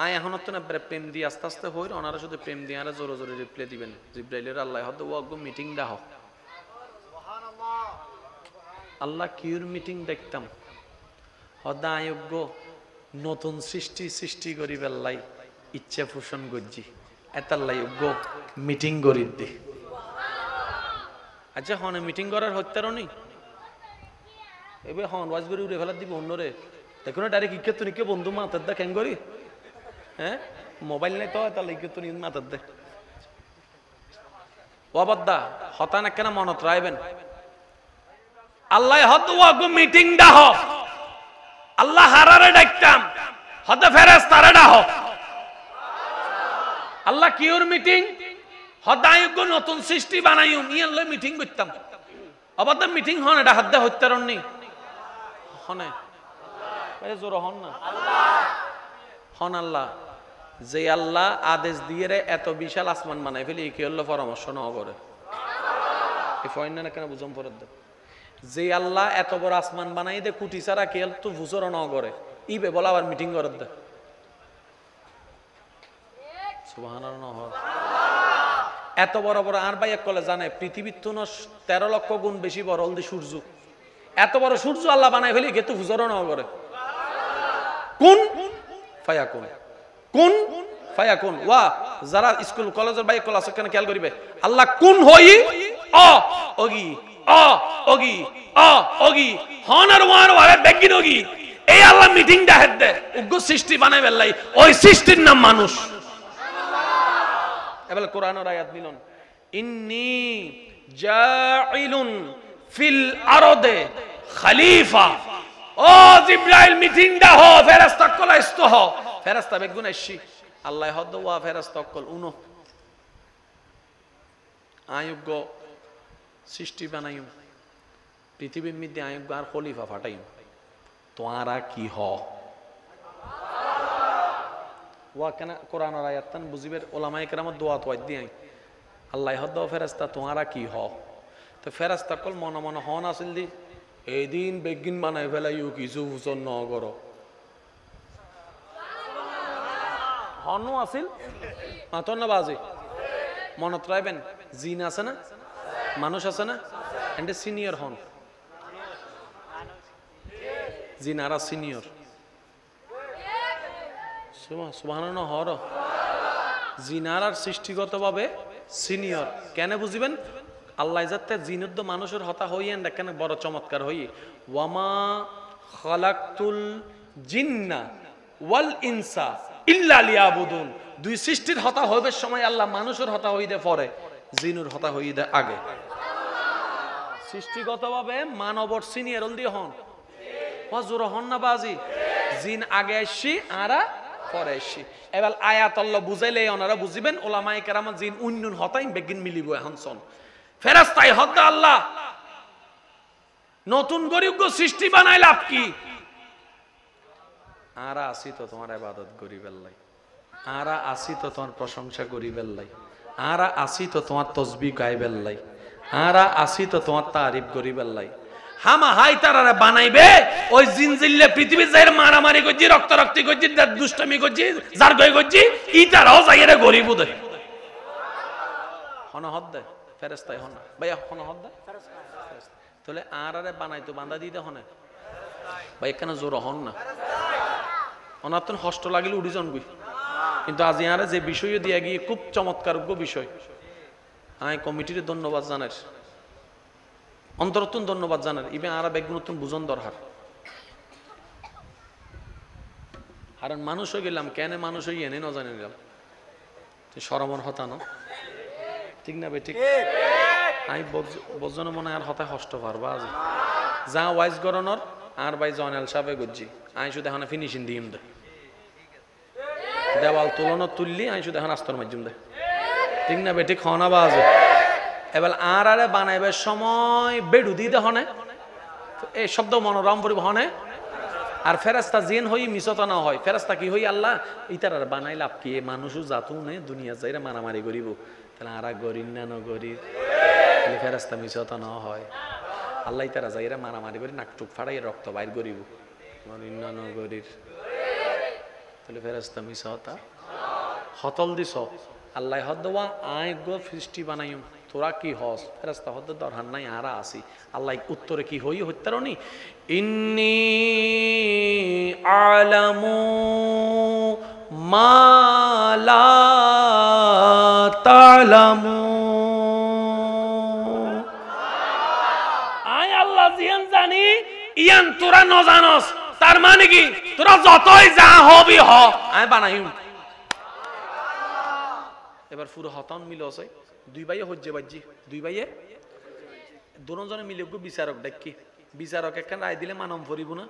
আয় এখন তো না প্রেম দিয়ে আস্তে আস্তে হই ওনারা শুধু প্রেম দিয়ে আর জোরে জোরে রিপ্লাই দিবেন জিব্রাইলের আল্লাহ হদ ওয়া উগ্গ মিটিংটা হোক আল্লাহ কিউর মিটিং দেখতাম হদা আয়োগ্য নতুন সৃষ্টি করি বেল্লাই ইচ্ছা পোষণ গজ্জি এতাল্লাই যোগ্য মিটিং করি দি আচ্ছা হনে মিটিং করার হত্যারও নেই এবার হন ওয়াজ করে উড়ে ফেলার দিব অন্যরে দেখো না ডাইরেক্ট ইকে তো নিকে বন্ধু মাথার দা কেন করি হ্যাঁ মোবাইল নাই তো তাহলে ইকে তো মাথার দে ওয়াবদ্দা হতান কেন মনত রাইবেন আল্লাহ হদ ওয়াগো মিটিং ডাহ আল্লাহ হারারে ডাকতাম হদ ফেরেশতারে ডাহ আল্লাহ কিউর মিটিং হদায়ুগ নতুন সৃষ্টি বানাইও নিয়ে লই মিটিং করতাম আবার তো মিটিং হন এটা হাত দিয়ে হত্যারণ নি হনে জোর হন না হন আল্লাহ যে আল্লাহ আদেশ দিয়ে রে এত বিশাল আসমান বানাই ফেলি কি হলো পরামর্শ ন করে এই ফয়ন না কেন বুঝম পরে যে আল্লাহ এত বড় আসমান বানাই দে কুটি ছাড়া কি তো ভুজর ন করে ইবে বলা আবার মিটিং করে দে সুবহানাল্লাহ এত বড় বড় আর ভাই এক কলে জানে পৃথিবীর তো 13 লক্ষ গুণ বেশি বড় হলদি সূর্য এত বড় সূর্য আল্লাহ বানাই ফেলি কে তো ভুজর ন করে কোন ফায়াকুন কোন ফায়াকুন ওয়া যারা স্কুল কলেজের ভাই কল আছে কেন খেয়াল করিবে আল্লাহ কোন হই অ অগি অ অগি অ অগি হনার ওয়ার ওয়ারে বেগিন অগি এই আল্লাহ মিটিং দা হেড দে উগ্র সৃষ্টি বানাই বেলাই ওই সৃষ্টির নাম মানুষ এবারে কোরআনের আয়াত মিলন ইন্নী জাইলুন ফিল আরদে খলিফা ও জিব্রাইল মিটিং দা হ ফেরেশতা কলাইস্ত হ ফেরেশতা বেগুন আইছি আল্লাহ হদ ওয়া ফেরেশতা কল উনো আয়োগ্য সৃষ্টি বানাইম পৃথিবীর মধ্যে আয়োগ্য আর খলিফা ফাটাইম তোরা কি হ ওয়া কেন কোরআনের আয়াত তান বুঝিবের ওলামায়ে কেরামত দোয়া তো দিই আল্লাহ হদ ফেরেশতা তোরা কি হ তো ফেরেশতা কল মনে মনে হন আসিল দি এই দিন বেগিন বানাই ফেলাইও কিছু ফুসন ন করো হনও আসিল মাতন না বাজে মনত রাখবেন জিন আছে না মানুষ আছে না এন্ড সিনিয়র হন জিনারা সিনিয়র সুবহানাল্লাহ হর জিনারার সৃষ্টিগতভাবে সিনিয়র কেন বুঝিবেন আল্লাহ যাতে জিনুদ্দ মানুষের হতা হইয়েন কেন বড় চমৎকার হই ওয়ামা খালাকতুল জিন্না ওয়াল ইনসা ইল্লা লিয়াবুদুন দুই সৃষ্টির হতা হবে সময় আল্লাহ মানুষের হতা হইতে পরে জিনুর হতা হইতে আগে সৃষ্টিগতভাবে মানবর সিনিয়র অলদি হন হজুর হন না বাজি জিন আগে আসছি আরা পরে আসছি এবার আয়াত আল্লাহ বুঝাইলে ওনারা বুঝিবেন ওলামায়ে কেরাম জিন উন্নুন হতাই বেগিন মিলিব এখন সন ফেরেশতাই হদ আল্লাহ নতুন গরিব সৃষ্টি বানাই লাভ কি আরা আসি তো তোমার ইবাদত করি বেল্লাই আরা আসি তো তোমার প্রশংসা করি বেল্লাই আরা আসি তো তোমার তসবিহ গাই বেল্লাই আরা আসি তো তোমার তারিফ করি বেল্লাই হামা হাই তারারে বানাইবে ওই জিনজিল্লে পৃথিবী যাইর মারামারি করছি রক্তারক্তি করছি দুষ্টামি করছি জার গই করছি ইতারাও যাইরে গরিব দে হন হদ দে ফেরেশতাই হন ভাইয়া হন হদ দে তাহলে আরারে বানাইতো বান্দা দিতে হনে ভাই কেন জোর হন না অনাতন কষ্ট লাগিলে উড়ি জন গই কিন্তু আজি আরে যে বিষয় দিয়া গিয়ে খুব চমৎকার বিষয় আই কমিটির ধন্যবাদ জানার অন্তরতুন ধন্যবাদ জানার ইবে আরা বেগুনতুন বুঝন দরকার কারণ মানুষ হয়ে গেলাম কেন মানুষ হয়ে এনে ন জানি গেলাম সরমর হতানো ঠিক না বে ঠিক আমি বজন মনে আর হতায় কষ্ট পারবা আজ যা ওয়াইজ গরনর আর ভাই জয়নাল সাহেব গজ্জি আই শুধু এখন ফিনিশিং দিম দে দেওয়াল তুলনো তুললি আই শুধু এখন আস্তর মাধ্যম দে ঠিক না বে ঠিক হনা বাজে এবার আর আরে বানাইবার সময় বেড়ু দিতে হনে এই শব্দ মনোরম পরিব হনে আর ফেরেশতা জিন হই মিসতা না হয় ফেরেশতা কি হই আল্লাহ ইতার আর বানাই লাভ কি মানুষও জাতু নে দুনিয়া যাইরা মারামারি করিব তাহলে আর গরিব না নগরীর তাহলে ফেরেশতা মিসতা না হয় আল্লাহ ইতারা যাইরা মারামারি করি নাকটুক ফাড়াই রক্ত বাইর করিব গরিব না নগরীর তাহলে ফেরেশতা মিসতা হতল দিছ আল্লাহ হদওয়া আয় গো সৃষ্টি বানাইম তোরা কি হস ফেরেশতা হদ দরহান নাই আরা আসি আল্লাহ উত্তরে কি হই হইতারনি ইন্নী আলামু মা লা তালামু আয় আল্লাহ জিয়ান জানি ইয়ান তোরা ন জানস তার মানে কি তোরা যতই যা হবি হ আয় বানাইম এবার পুরো হতান মিল আছে দুই ভাইয়ে হজ্জে বাজ্জি দুই ভাইয়ে দুজনে মিলে বিচারক ডাকি বিচারক একখান রায় দিলে মানম ফরিব না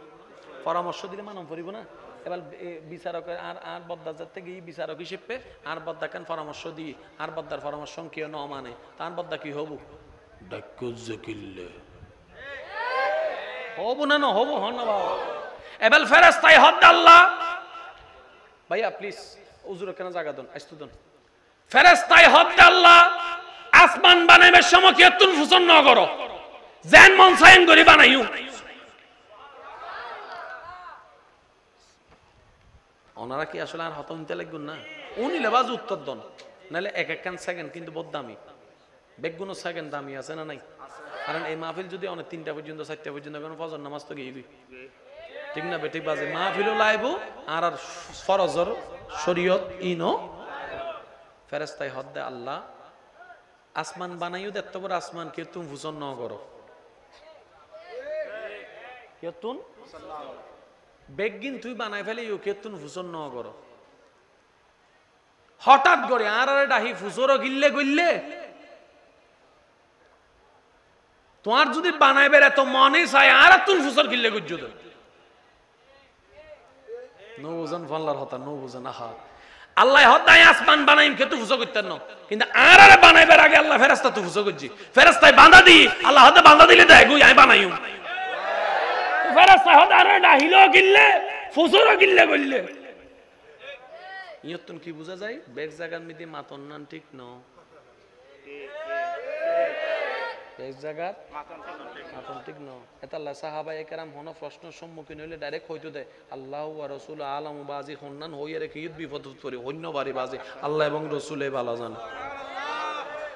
পরামর্শ দিলে মানম ফরিব না এবার বিচারক আর বদ্দার থেকে বিচারক হিসেবে আর বদ্দা কেন পরামর্শ দিই আর বদ্দার পরামর্শ কেউ ন মানে তার বদ্দা কি হবু ডাক্য জকিল্লে হবো না না হবো হন না বাবা এবার ফেরেশতাই হদ আল্লাহ ভাইয়া প্লিজ উজুর কেন জায়গা দেন আসতু দেন ফেরেশতাই হদ আল্লাহ আসমান বানাইবার সময় কি তুন ফুসন ন করো যেন মন সাইন করি বানাইও ওনারা কি আসলে আর হতম নিতে লাগবেন না উনি লেবাজ উত্তর দেন নাহলে এক এক সেকেন্ড কিন্তু বহুত দামি বেগুনো সেকেন্ড দামি আছে না নাই কারণ এই মাহফিল যদি অনেক 3টা পর্যন্ত 4টা পর্যন্ত কোনো ফজর নামাজ তো গিয়ে ঠিক না বেঠিক বাজে মাহফিলও লাইবো আর আর ফরজর শরীয়ত ইনো ফেরেশতাই হদ দে আল্লাহ আসমান বানাইও এত বড় আসমান কে তুমি ভূষণ ন করো কে তুন বেগিন তুই বানাই ফেলে ইউ কে তুন ভূষণ ন করো হঠাৎ করে আর আরে ডাহি ফুসরও গিললে গইললে তোমার যদি বানাইবে এত মনে চাই আর তুন ফুসর গিললে গুজ্জু তো নো বুঝন ফল্লার হতা নো বুঝন আহা আল্লাহ হদাই আসমান বানাইম কে তু ফুসো করতেন না কিন্তু আর আরে বানাইবার আগে আল্লাহ ফেরেশতা তু ফুসো করজি ফেরেশতাই বাঁধা দি আল্লাহ হদা বাঁধা দিলে দেয় গুই আমি বানাইম ফেরেশতা হদা আরে ডাহিলো গিললে ফুসরও গিললে গইললে ইয়তুন কি বুঝা যায় বেগ জায়গার মধ্যে মাতন নান ঠিক ন বেগ জায়গার মাতন ঠিক ন এটা আল্লাহ সাহাবায়ে কেরাম হন প্রশ্নের সম্মুখীন হইলে ডাইরেক্ট হইতো দেয় আল্লাহ ওয়া রাসূল আলামু বাজি হন্নান হইয়া রেখে ঈদ বিপদ পড়ে অন্য বাড়ি বাজি আল্লাহ এবং রাসূলে ভালো জানে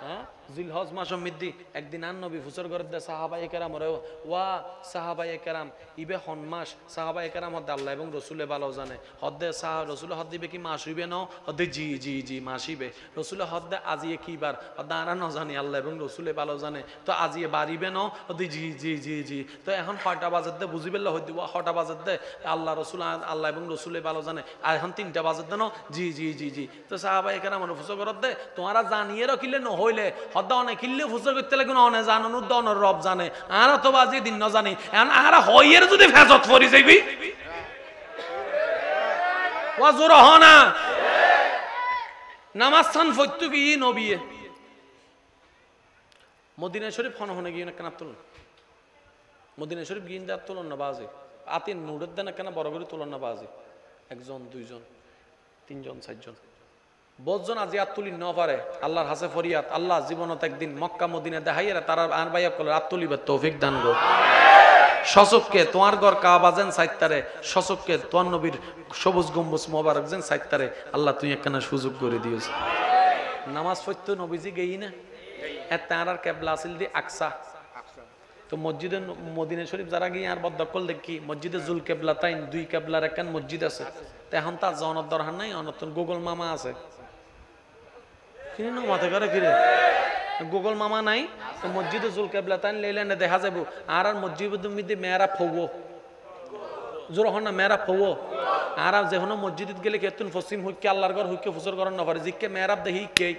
হ্যাঁ জিলহজ মাসের মধ্যে একদিন আন নবী ফুসর করে দে সাহাবায়ে কেরাম রে ওয়া সাহাবায়ে কেরাম ইবে হন মাস সাহাবায়ে কেরাম হদ আল্লাহ এবং রাসূলে ভালো জানে হদে সাহা রাসূল হদ দিবে কি মাস হইবে না হদে জি জি জি মাস হইবে রাসূল হদ আজিয়ে কি বার হদ আরা না জানি আল্লাহ এবং রাসূলে ভালো জানে তো আজিয়ে বাড়িবে না হদে জি জি জি জি তো এখন 6টা বাজে দে বুঝিবে লা হইদি 6টা বাজে দে আল্লাহ রাসূল আল্লাহ এবং রাসূলে ভালো জানে আর এখন 3টা বাজে দে না জি জি জি জি তো সাহাবায়ে কেরাম ফুসর করে দে তোমারা জানিয়ে রাখিলে ন হইলে হদ অনেক কিল্লে ফুসর করতে লাগে না অনে জানো ন দন রব জানে আর তো বাজি দিন ন জানি এখন আর হইয়ের যদি ফেজত পড়ি যাইবি ওয়া জোর হনা নামাজ সান ফইতু কি নবিয়ে মদিনা শরীফ হন হনে গিয়ে না কেন তুলন মদিনা শরীফ গিয়ে দা তুলন না বাজে আতি নুরের দেনা কেন বড় করে তুলন না বাজে একজন দুইজন তিনজন চারজন বহুজন আজি আত্তুলি ন পারে আল্লাহর হাসে ফরিয়াদ আল্লাহ জীবনত একদিন মক্কা মদিনা দেখাইয়া তারা আর বাইয়া কলে আত্তুলিবার তৌফিক দান গো সচককে তোমার ঘর কাবা যেন সাইতারে সচককে তোমার নবীর সবুজ গম্বুজ মোবারক যেন সাইতারে আল্লাহ তুই একখানা সুযোগ করে দিয়েছ নামাজ পড়তে নবীজি গেই না এত আর কেবলা আসিল দি আকসা তো মসজিদে মদিনা শরীফ যারা গিয়ে আর বদকল দেখি মসজিদে জুল কেবলা তাই দুই কেবলার একখান মসজিদ আছে তো এখন তার জনের দরকার নাই অনতন গুগল মামা আছে কিনে মাথা করে কিরে গুগল মামা নাই তো মসজিদে জুল কেবলা তাই লেলেনে দেখা যাবো আর আর মসজিদের মধ্যে মেয়েরা ফবো জোর হন না মেয়েরা ফবো আর যে কোনো মসজিদ গেলে কেতুন পশ্চিম হুইকে আল্লাহর ঘর হুইকে ফুসর করার না পারে জিকে মেয়েরাব দেখি কে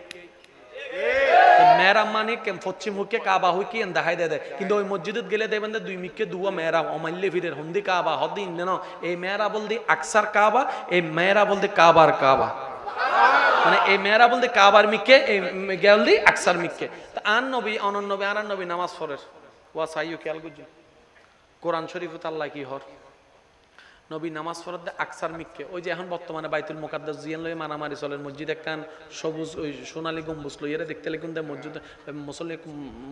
মেয়েরাব মানে পশ্চিম হুইকে কাবা হুইকে দেখাই দেয় কিন্তু ওই মসজিদত গেলে দেখবেন দুই মিকে দুয়া মেয়েরা অমাল্য ফিরের হন্দি কাবা হদিন ন এই মেয়েরা বলদি আকসার কাবা এই মেয়েরা বলদি কাবার কাবা মানে এই মেয়েরা বলতে কাবার মিকে এই গেলদি আকসার মিকে তা আন নবী অনন নবী আর নবী নামাজ পড়ের ওয়া সাইয়ু খেয়াল গুজি কোরআন শরীফত আল্লাহ কি হর নবী নামাজ পড়ত দে আকসার মিকে ওই যে এখন বর্তমানে বাইতুল মুকাদ্দাস জিয়ান লই মারামারি চলের মসজিদ একখান সবুজ ওই সোনালী গম্বুজ লই এরা দেখতে লাগুন দে মসজিদ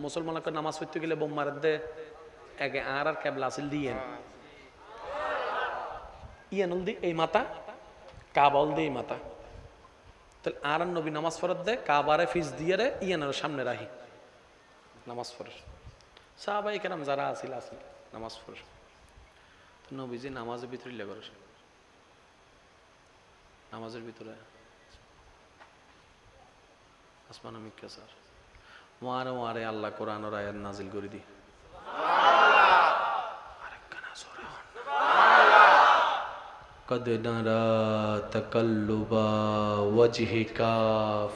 মুসলমানকে নামাজ পড়তে গেলে বোম মার দে আগে আর কেবলা আসিল দিয়েন ইয়ানুল দি এই মাথা কাবল দি এই মাথা তাহলে আর নবী নামাজ পড়ত দে কাবারে ফিস দিয়ে রে ইয়ানের সামনে রাখি নামাজ পড়ে সাহাবাই কেরাম যারা আসিল আসিল নামাজ পড়ে নবীজি নামাজের ভিতরে লেগে নামাজের ভিতরে আসমান মিক্কা স্যার মারে মারে আল্লাহ কোরআন আর আয়াত নাজিল করে দি قد نرى تقلب وجهك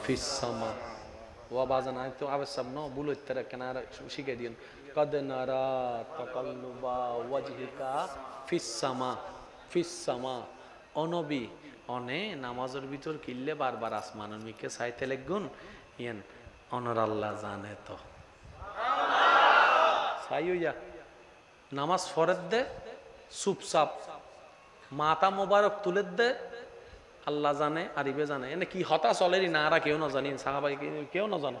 في السماء وبعضنا تو আবে সামনে বুলইত তারা কেনার শিখে দিন قد نرى تقلب وجهك في السماء في السماء অনবী অনে নামাজের ভিতর কিল্লে বারবার আসমানের মিকে চাইতে লাগুন ইয়ান অনর আল্লাহ জানে তো সাইয়ুয়া নামাজ ফরত দে চুপচাপ মাথা মোবারক তুলে দে আল্লাহ জানে আরিবে জানে এনে কি হতা চলেরই না আর কেউ না জানি সাহাবাই কেউ না জানো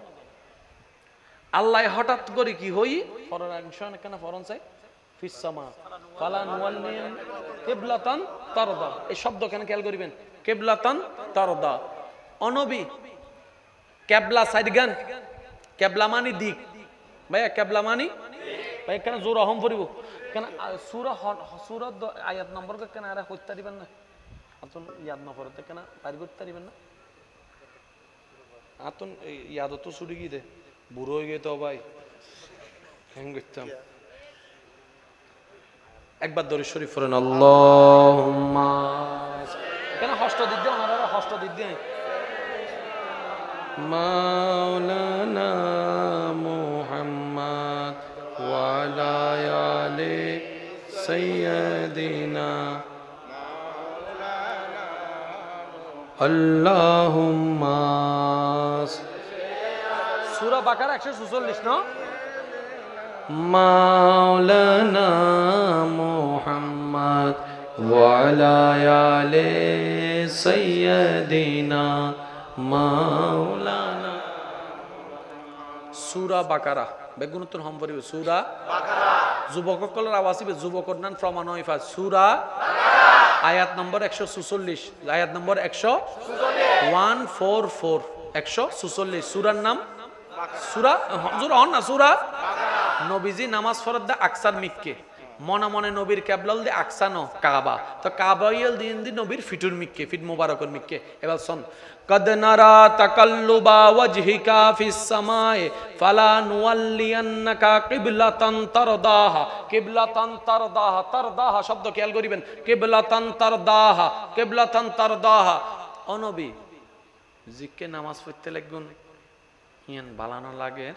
আল্লাহ হঠাৎ করে কি হই ফরন কেন ফরন চাই ফিসামা ফালা নুওয়াল্লিয়ান কিবলাতান তারদা এই শব্দ কেন খেয়াল করিবেন কিবলাতান তারদা অনবী কেবলা সাইডগান কেবলা মানি দিক ভাইয়া কেবলা মানি ভাই কেন জোর অহম পড়িব কেন সূরা আয়াত নম্বর কেন আর হত্যা দিবেন না আতুন ইয়াদ না পড়তে কেন পারি করতে দিবেন না আতুন ইয়াদ তো ছুটি গিয়ে দে বুড়ো হয়ে গিয়ে তো ভাই হ্যাং করতাম একবার দরুদ শরীফ পড়েন আল্লাহুম্মা কেন হস্ত দিক দিয়ে ওনারা হস্ত দিক দিয়ে মাওলানা মুহাম্মদ ওয়া আলা আলি সাইয়্যিদিনা আল্লাহুম্মা সূরা বাকারা 146 না মাওলানা মুহাম্মদ ওয়া আলা আলি সাইয়্যিদিনা মাওলানা সূরা বাকারা বেগুনতন হম পড়িবে সূরা বাকারা যুবকসকলের আওয়াজ হবে যুবকর নাম প্রমাণ হইফা সূরা বাকারা আয়াত নম্বর 146 আয়াত নম্বর 144 146 সূরার নাম সূরা হুজুর হন না সূরা বাকারা নবীজি নামাজ ফরজ দা আকসার মিক্কে মনে মনে নবীর কেবলাল দে আকসানো কাবা তো কাবাইল দিন দিন নবীর ফিটুর মিক্কে ফিট মুবারকর মিক্কে এবার শুন কদ নারা তাকাল্লুবা ওয়াজহিকা ফিস সামায়ে ফালা নুওয়াল্লিয়ান্নাকা কিবলাতান তারদাহা তারদাহা শব্দ খেয়াল করিবেন কিবলাতান তারদাহা ও নবী জিককে নামাজ পড়তে লাগুন ইয়ান বালানো লাগে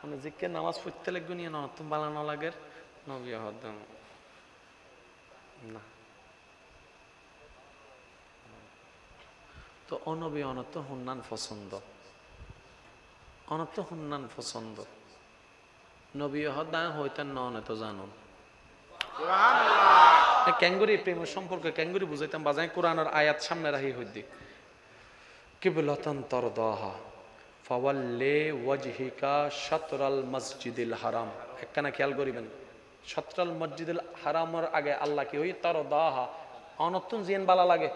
মানে জিককে নামাজ পড়তে লাগুন ইয়ান অনতম বালানো লাগে নবী হদম না তো অনবী অনত হুন্নান পছন্দ নবী হদা হইতেন ননে তো জানুন ক্যাঙ্গুরি প্রেমের সম্পর্কে ক্যাঙ্গুরি বুঝাইতাম বাজাই কোরআনের আয়াত সামনে রাখি হইদি কিবলাতান তারদাহা ফাওয়াল্লি ওয়াজহিকা শাতরাল মসজিদিল হারাম একখানা খেয়াল করিবেন শাতরাল মসজিদিল হারামের আগে আল্লাহ কি হই তারদাহা অনতুন জিন বালা লাগে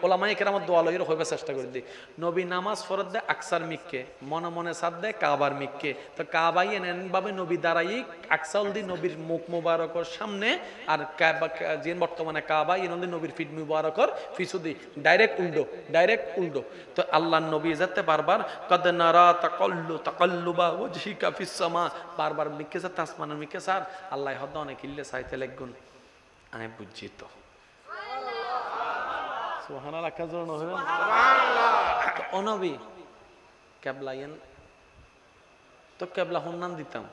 ওলামায়ে কেরামত দোয়া লইর হইবে চেষ্টা করে দি নবী নামাজ ফরজ দে আকসার মিক্কে মনে মনে সাদ দে কাবার মিক্কে তো কাবাই এন ভাবে নবী দাঁড়াই আকসাল দি নবীর মুখ মুবারকর সামনে আর জিন বর্তমানে কাবাই এন দি নবীর ফিট মুবারকর ফিসুদি ডাইরেক্ট উল্টো তো আল্লাহর নবী যেতে বারবার কদ নারা তাকাল্লুবা ওয়াজহিকা ফিস সামা বারবার মিক্কে সা তাসমানের মিক্কে স্যার আল্লাহ হদ অনেক ইল্লে চাইতে লাগুন আমি বুঝছি তো সুবহানাল্লাহ কাজর নহরেন সুবহানাল্লাহ অনবী কেবলায়েন তো কেবলা হুন্নান দিতাম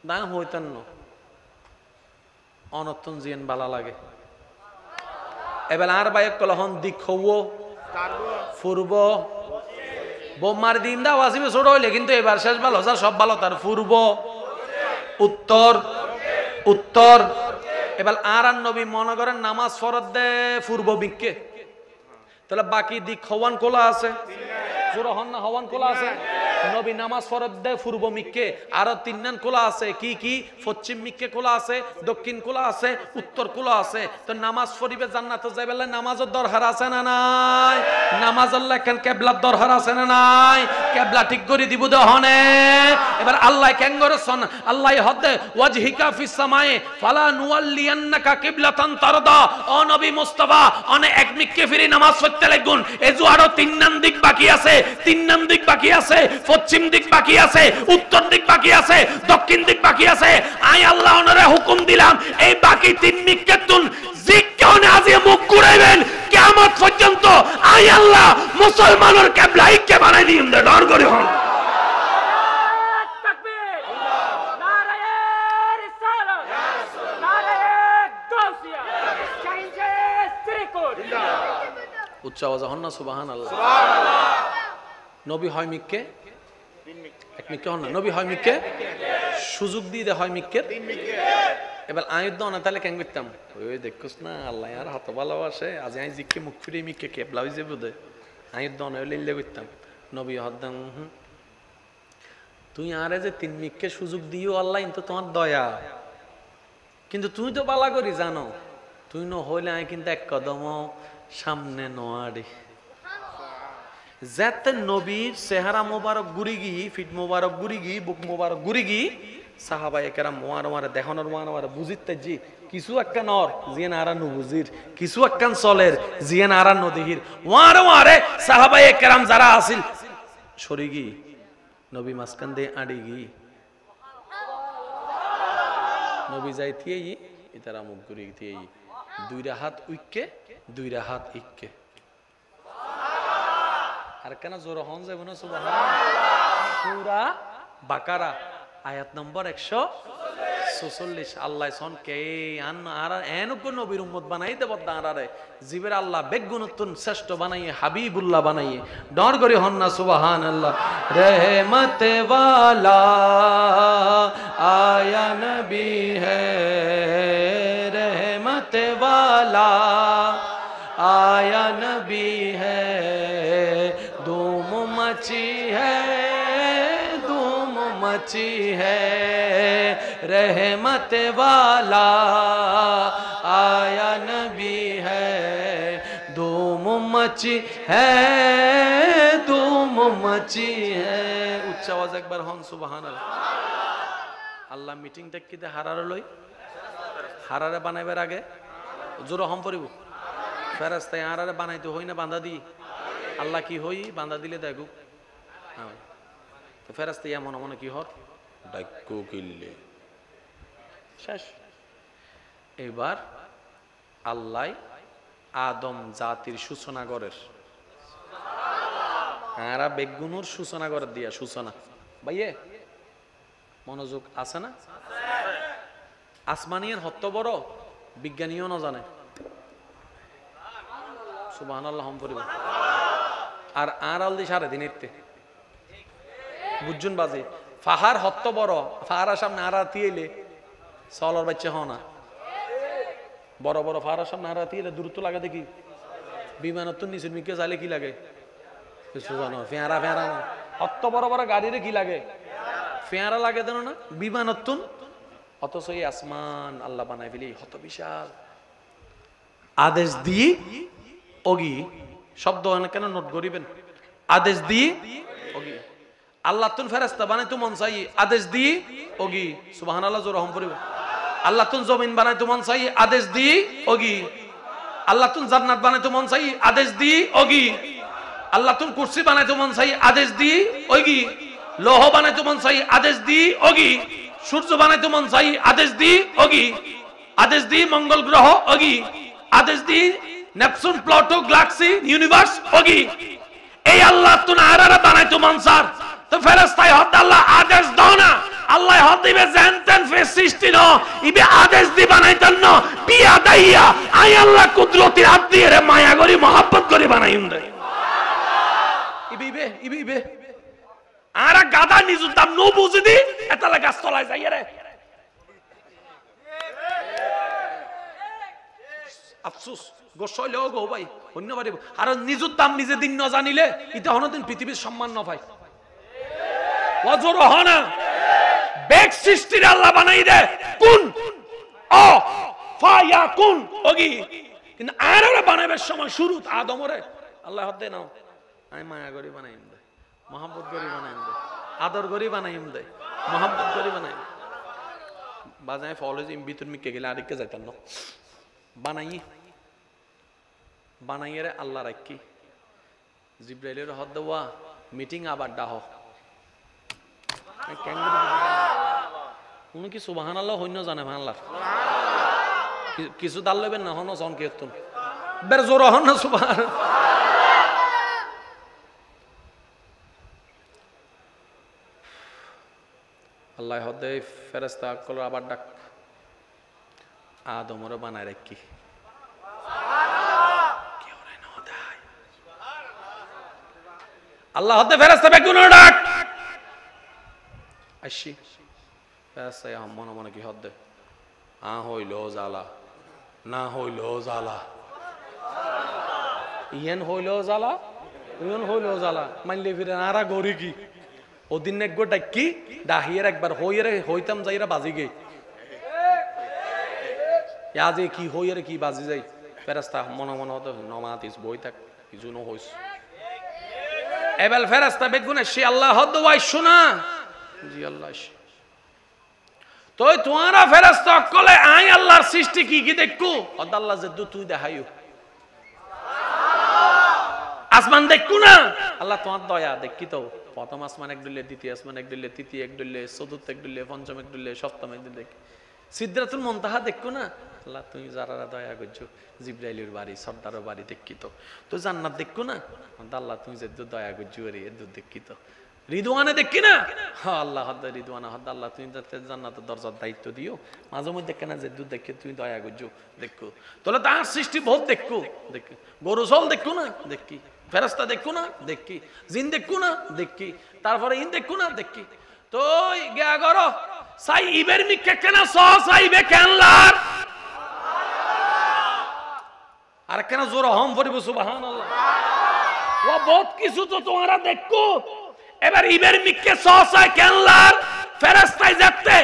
না হইতান ন অনতন জিন বালা লাগে এবেলা আর বাইক কলহন দিক হবো পূর্ব বোমার দিন দাও আসিবে ছোট হইলে কিন্তু এবার শেষ ভালো সব ভালো তার পূর্ব উত্তর এবার আর নবী মনে করেন নামাজ ফরজ দে পূর্ব বিক্ষে তাহলে বাকি দিক হওয়ান কোলা আছে জোরা হন না হওয়ান কোলা আছে নবী নামাজ ফরজ দে পূর্ব মিক্কে আর তিননান কোলা আছে কি পশ্চিম মিক্কে কোলা আছে দক্ষিণ কোলা আছে উত্তর কোলা আছে তো নামাজ পড়িবে জান্নাতে যাইবেলে নামাজের দরকার আছে না নাই নামাজ আল্লাহ কেন কিবলার দরকার আছে না নাই কিবলা ঠিক করে দিব দহনে এবার আল্লাহ কেন করেছেন আল্লাহ হদে ওয়াজহিকা ফিস সামায়ে ফালা নুওয়াল্লিয়ান্নাকা কিবলাতান তারদা ও নবী মুস্তাফা অনে এক মিক্কে ফিরে নামাজ পড়তে লাগুন এজু আরো তিননান দিক বাকি আছে পশ্চিম দিক বাকি আছে উত্তর দিক বাকি আছে দক্ষিণ দিক বাকি আছে আই আল্লাহ ওনারে হুকুম দিলাম এই বাকি তিন মিক্কাতুন জিক্কানে আজি মুখ ঘুরাইবেন কিয়ামত পর্যন্ত আই আল্লাহ মুসলমানের কিবলা ইকে বানাই দিম দে ডর করে হন তাকবীর নারায়ে রিসালাত নারায়ে গাউসিয়া চেঞ্জে শ্রীকুট উচ্চ আওয়াজ হন না সুবহানাল্লাহ নবী হয় মিক্কে এক মিক্কে হন না, নবী হয় মিক্কে, সুযোগ দিয়ে দে হয় মিক্কের। এবার আয়ুদ্ধ না তাহলে কেন করতাম, ওই দেখোস না আল্লাহ আর হাত ভালোবাসে, আজ আমি জিক্কে মুখ ফিরে মিক্কে কেবলা হয়ে যাবে বোধ, আয়ুদ্ধ না হলে ইল্লে করতাম। নবী হদ্দাম তুই আরে যে 3 মিক্কে সুযোগ দিও আল্লাহ কিন্তু তোমার দয়া, কিন্তু তুই তো বালা করি জানো, তুই ন হইলে আমি কিন্তু এক কদম সামনে নোয়ারি। যাতে নবীর চেহারা মোবারক গুড়ি গি, ফিট মোবারক গুড়ি গি, বুক মোবারক গুড়ি গি, সাহাবা একেরা মোয়ার দেখানোর মোয়ার বুঝিতে জি কিছু একটা নর জিয়ে নারা নুবুজির, কিছু একখান চলের জিয়ে নারা নদীহির ওয়ারে সাহাবা একেরাম যারা আসিল সরিগি নবী মাসকান দে আড়ি গি, নবী যাই থিয়েই ইতারা মুখ গুড়ি থিয়েই, 2 হাত উইককে 2 হাত ইককে। আর কেন জোর হন যাবে না সুবহানাল্লাহ। সূরা বাকারা আয়াত নম্বর 146। আল্লাহ সন কে আন আর এনক নবীর উম্মত বানাইতে বদ্দা আরে জিবের আল্লাহ বেগুনতুন শ্রেষ্ঠ বানাইয়ে হাবিবুল্লাহ বানাইয়ে ডর করে হন না সুবহানাল্লাহ। रहमत वाला आया नबी है, रहमत वाला आया नबी है, धूम मची है, धूम मची है, रहमत वाला आया नबी है, धूम मची है, धूम मची है। उच्च आवाज एक बार हन सुबहानाल्लाह। আল্লাহ মিটিং টেকিতে হারারে লই, হারারে বানাইবার আগে জোর হম পড়িব, ফেরেশতায় হারারে বানাইতে হই না বাঁধা দি, আল্লাহ কি হই বাঁধা দিলে দেখো, তো ফেরেশতায় এমন মনে কি হর ডাক্কু কিল্লে শেষ। এবার আল্লাহ আদম জাতির সূচনা করের, আরা বেগুনুর সূচনা করে দিয়া সূচনা ভাইয়ে মনোযোগ আছে না? আসমানিয়ার হত্য বড় বিজ্ঞানীও না জানে সুবহানাল্লাহ হম পরিবার। আর আলদি 3.5 এরতে বুঝুন বাজে ফাহার হত্য বড়, ফাহার সামনে আর তিয়েলে চলর বাচ্চা হও না, বড় বড় ফাহার সামনে আর তিয়েলে দূরত্ব লাগে দেখি, বিমানত নিচের মিকে যাইলে কি লাগে ফেঁড়া ফেঁড়া না, হত্য বড় বড় গাড়িরে কি লাগে ফেঁড়া লাগে দেন না বিমানতুন, অথচ এই আসমান আল্লাহ বানাই ফেলি হত বিশাল। আদেশ দিয়ে অগি শব্দ কেন নোট করিবেন, আদেশ দিয়ে অগি আল্লাহ তুন ফেরেশতা বানাই তো মন চাই, আদেশ দিয়ে অগি সুবহানাল্লাহ জোর রহম পড়িব। আল্লাহ তুন জমিন বানাই তো মন চাই, আদেশ দিয়ে অগি। আল্লাহ তুন জান্নাত বানাই তো মন চাই, আদেশ দিয়ে অগি। আল্লাহ তুন কুরসি বানাই তো মন চাই, আদেশ দিয়ে অগি। লৌহ বানাই তো মন চাই, আদেশ দিয়ে অগি। সূর্য বানাই তো মন চাই, আদেশ দিয়ে অগি। আদেশ দিয়ে মঙ্গল গ্রহ অগি, আদেশ দিয়ে নেপচুন প্লুটো গ্যালাক্সি ইউনিভার্স অগি। এই আল্লাহ তুন আরারা বানাই তো মন সার, তো ফেরেশতায় হদ আল্লাহ আদেশ দাও না, আল্লাহ হদ দিবে জানতেন ফে সৃষ্টি ন ইবে আদেশ দি বানাইতেন ন পিয়া দাইয়া আই আল্লাহ কুদরতি হাত দিয়ে রে মায়া করি মহব্বত করি বানাইম দে ইবে ইবে ইবে ইবে আরা গাদা নিজুর দাম নো বুঝি দি এতালে গাছ তলায় যাই রে আফসোস গোসইলে ও গো ভাই অন্য বাড়ি আর নিজুর দাম নিজে দিন ন জানিলে এটা হনদিন পৃথিবীর সম্মান ন পায় ওয়াজর হনা বেগ সৃষ্টির আল্লাহ বানাই দে কোন অ ফায়া কোন ওগি, কিন্তু আররে বানাইবার সময় শুরু আদমরে আল্লাহ হদ দে নাও আমি মায়া করি বানাইম দে, মোহাম্মত করি বানাইম দে, আদর করি বানাইম দে, মোহাম্মত করি বানাই বাজায় ফলো যে ভিতর মিকে গেলে আরেককে যাইতাম না বানাই বানাইয়ে আল্লাহ রাখি জিব্রাইলের হদ দেওয়া মিটিং আবার ডাহ উনি কি সুবহানাল্লাহ হইন জানে ভাল্লাহ কিছু দাল লইবেন না হন জন কীর্তন বের জোর হন না সুবহান আল্লাহ হদে ফেরেশতা কল আবার ডাক আদমরে বানায় রাখি আল্লাহ হদে ফেরেশতা বেগুন ডাক আসি ফেরেশতা মনে মনে কি হদ্দে আ হইল জ্বালা না হইল জ্বালা ইয়েন হইল জ্বালা ইয়েন হইল জ্বালা মানলে ফিরে আরা গরি কি ওদিন একগো ডাকি ডাহিয়ের একবার হইরে হইতাম যাইরা বাজি গে আজে কি হইরে কি বাজি যাই ফেরেশতা মনে মনে হতো নমাতিস বই থাক কিছু ন হইস এবেল ফেরেশতা বেগুনে সে আল্লাহ হদ ওয়াই শোনা জি আল্লাহ তো তোমারা ফেরেশতা কলে আই আল্লাহর সৃষ্টি কি কি দেখকু অদ আল্লাহ যদ্দু তুই দেখাইও আসমান দেখকু না আল্লাহ তোমার দয়া দেখি তো প্রথম আসমান এক ডলে দ্বিতীয় আসমান এক ডলে তৃতীয় এক ডলে চতুর্থ এক ডলে পঞ্চম এক ডলে সপ্তম এক ডলে দেখি সিদরাতুল মুনতাহা দেখকু না আল্লাহ তুমি যারা দয়া করছো জিবরাইলের বাড়ি সর্দারের বাড়ি দেখি তো জান্নাত দেখকু না আল্লাহ তুমি যদ্দু দয়া করছো রে এদ্দু দেখি তো রিদওয়ানে দেখি না হ্যাঁ আল্লাহ হদ রিদওয়ানা হদ আল্লাহ তুমি জান্নাতের দরজার দায়িত্ব দিও মাঝে মধ্যে কেনা যে দুধ দেখে তুমি দয়া করছো দেখো তাহলে তার সৃষ্টি বহুত দেখো দেখি গরু জল দেখো না দেখি ফেরেশতা দেখো না দেখি জিন দেখো না দেখি তারপরে ইন দেখো না দেখি তো গিয়া করো সাই ইবের মিকে কেনা স সাইবে কেনলার আর কেন জোর হম পড়িব সুবহানাল্লাহ ও বহুত কিছু তো তোমরা দেখো এবার ইবের মিকে সসায় কেনলার ফেরেশতায় যেতে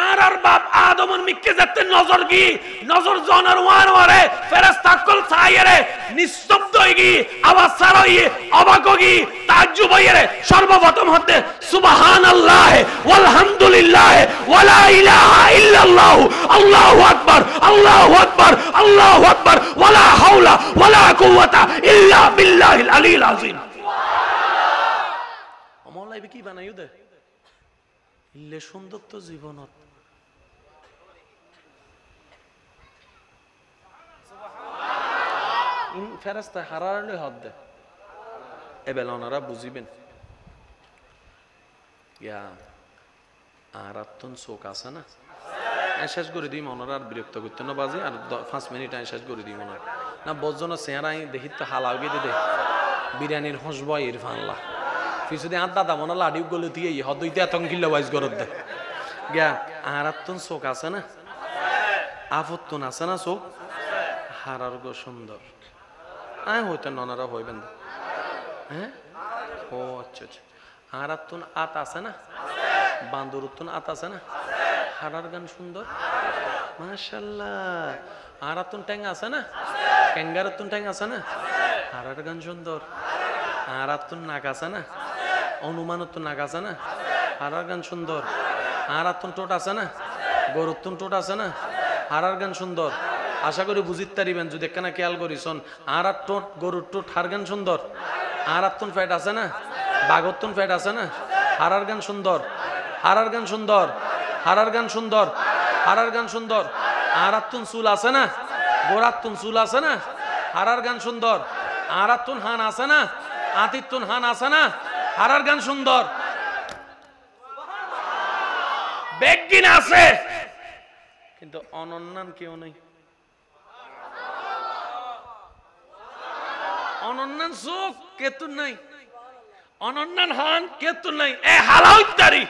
আর বাপ আদমের মিকে যেতে নজর গি নজর জনার ওয়ান ওয়ারে ফেরেশতা কল ছাইরে নিস্তব্ধ হইগি আওয়াজ ছাড়াই অবাক হইগি তাজ্জুব হইরে সর্বপ্রথম হতে সুবহানাল্লাহ ওয়ালহামদুলিল্লাহ ওয়ালা ইলাহা ইল্লাল্লাহ আল্লাহু আকবার আল্লাহু আকবার আল্লাহু আকবার ওয়ালা হাওলা ওয়ালা কুওয়াতা ইল্লা বিল্লাহিল আলিয়্যিল আযীম কি বানাইও দে ইল্লে সুন্দর তো জীবনত ইন ফেরেশতা হারারলে হদ দে এবেল ওনারা বুঝিবেন ইয়া আর আত্মন চোখ আছে না শেষ করে দিই ওনারা আর বিরক্ত করতে না বাজে আর 5 মিনিট শেষ করে দিই ওনার না বজনের চেহারা দেখি তো হালাও গিয়ে দে বিরিয়ানির হসবয় ইরফানলা পিছনে আর দাদা মনে লাডিও গলে দিয়ে হদইতে আতঙ্কিল্লা ওয়াইজ গরত দে গিয়া আর আত্মন চোখ আছে না আফত্তন আছে না চোখ হারার গো সুন্দর আয় হইতেন ননারা হইবেন হ্যাঁ ও আচ্ছা আচ্ছা আর আত্মন আত আছে না বান্দর উত্তন আত আছে না হারার গান সুন্দর মাশাআল্লাহ আর আত্মন ট্যাং আছে না ক্যাঙ্গার উত্তন ট্যাং আছে না হারার গান সুন্দর আর আত্মন নাক আছে না অনুমানত নাক আছে না হারার গান সুন্দর আর আত্মন টোট আছে না গরুত্তন টোট আছে না হারার গান সুন্দর আশা করি বুঝিতে পারিবেন যদি একখানা খেয়াল করিছন আর আর টোট গরুর টোট হার গান সুন্দর আর আত্মন ফ্যাট আছে না বাগত্তন ফ্যাট আছে না হারার গান সুন্দর হারার গান সুন্দর হারার গান সুন্দর হারার গান সুন্দর আর আত্মন চুল আছে না গোরাত্তন চুল আছে না হারার গান সুন্দর আর আত্মন হান আছে না আতিত্তুন হান আছে না হারার গান সুন্দর বেগিন আছে কিন্তু অনন্যান কেউ নেই অনন্যান চোখ কেতুন নাই অনন্যান হান কেতুন নাই এ হালাউদ্দারি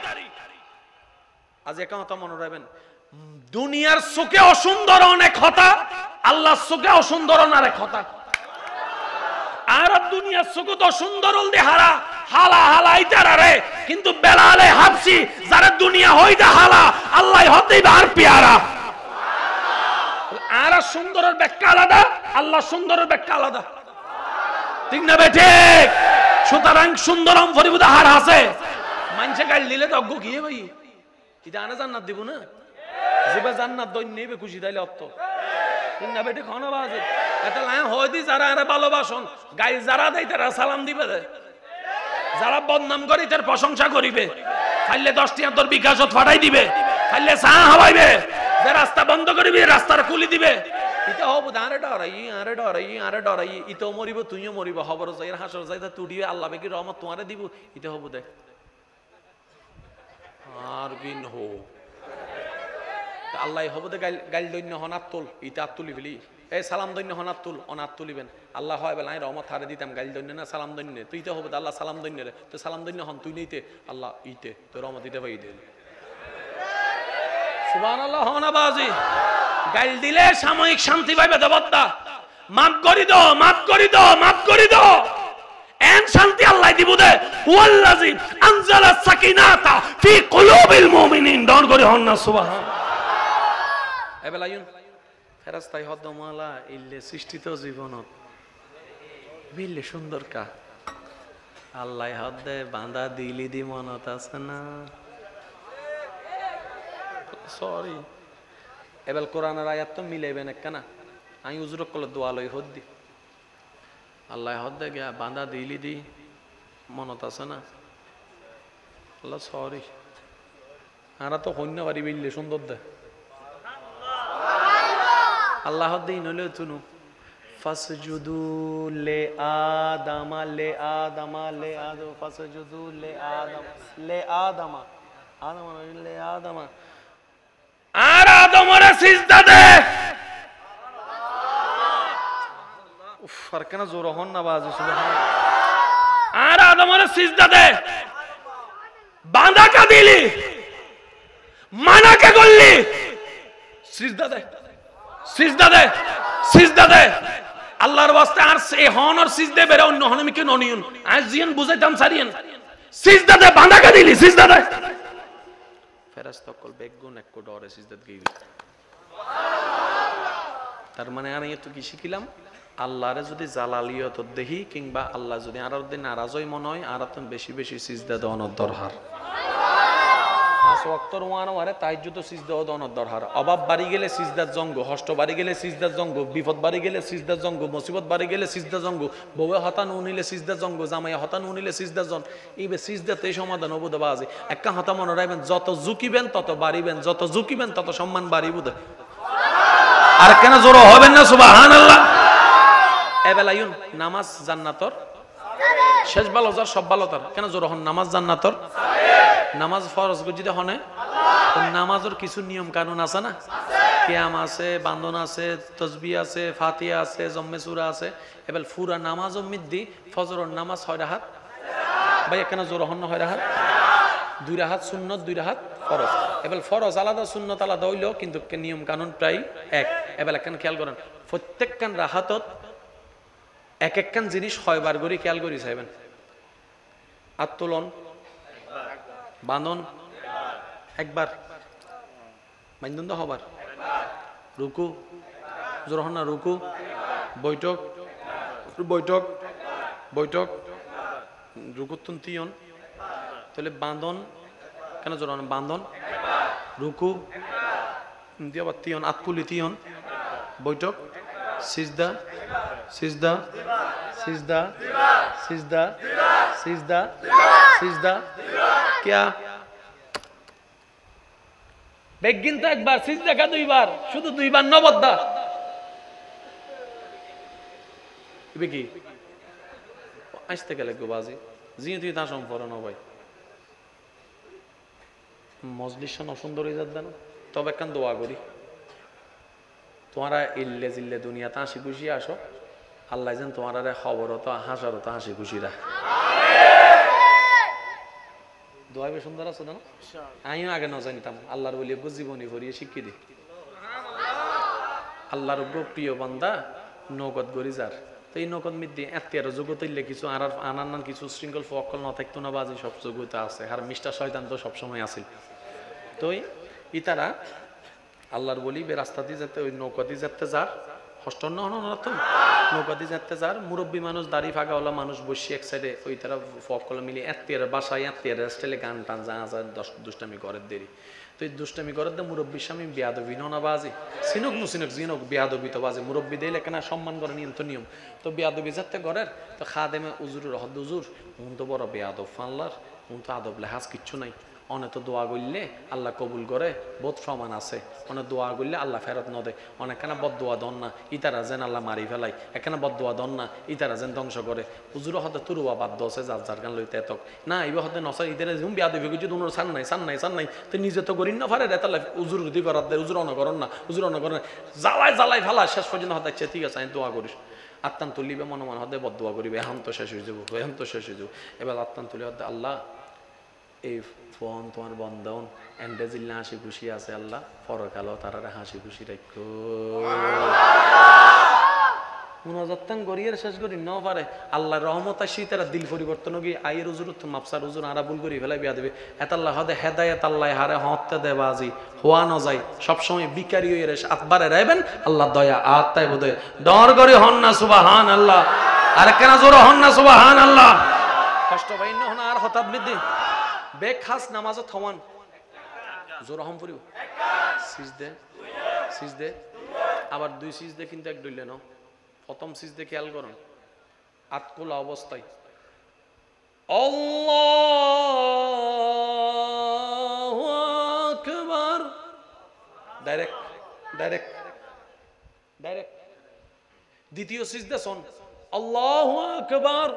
আজ একা কথা মনে রাখবেন দুনিয়ার চোখে অসুন্দর অনেক হতা আল্লাহর চোখে অসুন্দর অনেক হতা আর দুনিয়ার চোখে তো সুন্দর হলদে হারা হালা হালাইতারা রে কিন্তু বেলালে হাফসি যারা দুনিয়া হইদা হালা আল্লাহ হতেই আর পেয়ারা আর সুন্দরের ব্যাখ্যা আলাদা আল্লাহ সুন্দরের ব্যাখ্যা আলাদা ঠিক না বেঠে সুতরাং সুন্দরম ফরিবুদ হার আছে মানুষে গাল দিলে তো অজ্ঞ গিয়ে ভাই এটা আনা জান্নাত দিব না যেবা জান্নাত দই নেবে খুশি তাইলে অত ঠিক না বেঠে খানা বাজে এটা লাই হয় দি যারা আরে ভালোবাসন গাই যারা দেয় তারা সালাম দিবে যারা বদনাম করি তার প্রশংসা করিবে খাইলে 10 টিয়া তোর বিকাশত ফাটাই দিবে খাইলে চা হাওয়াইবে যে রাস্তা বন্ধ করিবি রাস্তার খুলি দিবে ইটা হবো আরে ডরাই ইতো মরিব তুইও মরিব খবর যাই হাসর যাই তুড়িয়ে আল্লাহ বেকি রহমত তোমারে দিব ইটা হবো দেখ আর বিন হো আল্লাহ হবো দে গাইল দৈন্য হনাত তুল ইটা তুলি ফেলি এই সালাম দৈন্য হনাত তুল অনাত তুলিবেন আল্লাহ হয় বেলা রহমত হারে দিতাম গাইল দৈন্য না সালাম দৈন্য তুই তো হবো আল্লাহ সালাম দৈন্য রে তো সালাম দৈন্য হন তুই নেইতে আল্লাহ ইতে তো রহমত দিতে ভাই দে সুবহানাল্লাহ হনা বাজি গাইল দিলে সাময়িক শান্তি পাইবে দেবতা মাফ করি দাও মাফ করি দাও মাফ করি দাও এন শান্তি আল্লাহ দিব দে ওয়াল্লাযী আনজালা সাকিনাতা ফি কুলুবিল মুমিনিন দন করে হন না সুবহান এবেলায়ুন ফেরেশতাই হদমালা ইল্লে সৃষ্টিত জীবনত বিল্লে সুন্দর কা আল্লাহ হদে বাঁধা দিলি দি মনত আছে না সরি এবেল কোরআনের আয়াত তো মিলাইবেন একখানা আমি উজুর কলে দোয়া লই হদ্দি আল্লাহ হদে গিয়া বাঁধা দিলি দি মনত আছে না আল্লাহ সরি আরা তো হন্য বাড়ি বিল্লে সুন্দর দে আল্লাহ হদ্দিন হলেও তুনু ফাসজুদু লে আদামা লে আদামা লে আদম ফাসজুদু লে আদাম লে আদামা আদামা লে আদামা আর আদমরে সিজদা দে উফ আর কেন জোর হন না বাজু সুবহানাল্লাহ আর আদমরে সিজদা দে বাঁধা কা দিলি মানা কে করলি সিজদা দে সিজদা দে সিজদা দে আল্লাহর ওয়াস্তে আর এই হন আর সিজদা বেরে অন্য হন কি ননিয়ন আজ জিন বুঝাইতাম সারিয়েন সিজদা দে বাঁধা কা দিলি সিজদা দে ফেরেশতা কল বেগুন এক কো ডরে সিজদাত গইবি তার মানে আমি একটু কি শিখিলাম আল্লাহরে যদি জালালিয়ত দেহি কিংবা আল্লাহ যদি আর দিন নারাজ হই মনে হয় আর তো বেশি বেশি সিজদা দেওয়ার দরকার পাঁচ ওয়াক্তর ওয়ারে তাহাজ্জুদ সিজদা দেওয়ার দরকার অভাব বাড়ি গেলে সিজদার জঙ্গ হষ্ট বাড়ি গেলে সিজদার জঙ্গ বিপদ বাড়ি গেলে সিজদার জঙ্গ মুসিবত বাড়ি গেলে সিজদা জঙ্গ বউয়ে হতান উনিলে সিজদার জঙ্গ জামাই হতান উনিলে সিজদার জন এইবে সিজদাতে সমাধান হবো দেবা আছে একটা হতা মনে রাখবেন যত ঝুঁকিবেন তত বাড়িবেন যত ঝুঁকিবেন তত সম্মান বাড়িব দে আর কেন জোর হবেন না সুবহানাল্লাহ এবেলায়ুন নামাজ জান্নাতর শেষ ভালো যার সব ভালো তার কেন জোর হন নামাজ জান্নাতর নামাজ ফরজ গজিতে হনে নামাজের কিছু নিয়ম কানুন আছে না কিয়াম আছে বান্ধন আছে তসবিহ আছে ফাতিহা আছে জম্মে সূরা আছে এবেল পুরা নামাজ মিদ্দি ফজরের নামাজ 6 রাকাত ভাই কেন জোর হন 6 রাকাত 2 রাকাত সুন্নাত 2 রাকাত ফরজ এবেল ফরজ আলাদা সুন্নাত আলাদা হইলো কিন্তু নিয়ম কানুন প্রায় এক এবেল কেন খেয়াল করেন প্রত্যেকখান রাকাতত এক একখান জিনিস 6 বার করে খেয়াল করি চাইবেন আত্তোলন বাঁধন একবার বান্ধন তো হবার রুকু জোরহন না রুকু বৈঠক বৈঠক বৈঠক রুকুতুন তিয়ন তাহলে বাঁধন কেন জোরহন বাঁধন রুকু দিয়ে আবার তিয়ন আতকুলি তিয়ন বৈঠক সিজদা সিজদা সিজদা সিজদা সিজদা সিজদা क्या বেগিন তো একবার সিজদা কা দুইবার শুধু দুইবার নবদ্দা ইবে কি আসতে গেলে গো বাজি জি তুই তা সম্পর্ণ ভাই মজলিস না সুন্দর হয়ে যাচ্ছে না তবে একখান দোয়া করি তোমরা ইল্লে জিল্লে দুনিয়াতে হাসি খুশি আসো আল্লাহ যেন তোমার খবরও তো হাসারও তো হাসি খুশি রাখ দোয়া বে সুন্দর আছে না আমিও আগে না জানিতাম আল্লাহর বলি জীবনী ভরিয়ে শিক্ষি দি আল্লাহর প্রিয় বান্দা নগদ গরি যার তো এই নগদ মিদ্দি এত্তিয়ার জগৎ হইলে কিছু আর আনান কিছু শৃঙ্খল ফকল না থাকতো না বাজি সব জগতে আছে আর মিস্টার শয়তান তো সবসময় আছে তো ইতারা আল্লাহর বলি বে রাস্তা দিয়ে যেতে ওই নৌকাদি যেতে যার হস্টন্ন হন তো নৌকাদি যেতে যার মুরব্বী মানুষ দাড়ি ফাঁকাওয়ালা মানুষ বসে এক সাইডে ওই তারা ফকল মিলি এত্তিয়ার বাসায় এত্তিয়ার স্টাইলে গান টান যা যা দুষ্টামি করার দেরি তো এই দুষ্টামি করার দে মুরব্বীর স্বামী বেয়াদবি না বাজে সিনুক মুসিনুক জিনুক বেয়াদবি তো বাজে মুরব্বী দিলে কেনা সম্মান করে নিয়ম তো নিয়ম তো বেয়াদবি যাতে ঘরের তো খা দেমে উজুর হদ উজুর উন তো বড় বেয়াদব ফানলার উন তো আদব লেহাজ কিচ্ছু নাই অনেক তো দোয়া করলে আল্লাহ কবুল করে বোধ প্রমাণ আছে অনেক দোয়া করলে আল্লাহ ফেরত ন দেয় অনেকখানা বদ দোয়া দন না ইতারা যেন আল্লাহ মারি ফেলাই একখানা বদ দোয়া দন না ইতারা যেন ধ্বংস করে উজুর হতে তুরুয়া বাধ্য আছে যার যার গান লইতে এতক না এবার হতে নসার ইতারা যেমন বিয়া দেবে কিছু তোমার সান নাই সান নাই সান নাই তো নিজে তো করিন না পারে তাহলে উজুর দি করার দেয় উজুর অনকরণ না উজুর অনকরণ জ্বালাই জ্বালাই ফেলা শেষ পর্যন্ত হতে ঠিক আছে আমি দোয়া করিস আত্মান তুলিবে মনে হতে বদ দোয়া করিবে এখন তো শেষ হয়ে যাবো এখন তো শেষ হয়ে যাবো এবার আত্মান তুলি হতে আল্লাহ এই ফোন তোমার বন্ধন এন্ডে জিল্লা হাসি খুশি আছে আল্লাহ পরকালও তারা হাসি খুশি রাখো মুনাজাতান গরিয়ের শেষ করি ন পারে আল্লাহ রহমত আসি তারা দিল পরিবর্তন গি আয়ের উজুর মাপসার উজুর আরা ভুল করি ফেলাই বিয়া দেবে এত আল্লাহ হদে হেদায়েত আল্লাহ হারে হত্যা দে বাজি হওয়া ন যায় সবসময় বিকারি হয়ে রে আতবারে রাইবেন আল্লাহ দয়া আত্মায় বোধে ডর করে হন না সুবহান আল্লাহ আর কেন জোর হন না সুবহান আল্লাহ কষ্ট বাইন হন আর হঠাৎ বৃদ্ধি বেক খাস নামাজ থমান জোর হম পড়িব সিজদে আবার দুই সিজদে কিন্তু এক ডইলে নাও প্রথম সিজদে খেয়াল করুন আতকুলা অবস্থায় আল্লাহু আকবার ডাইরেক্ট দ্বিতীয় সিজদা শোন আল্লাহু আকবার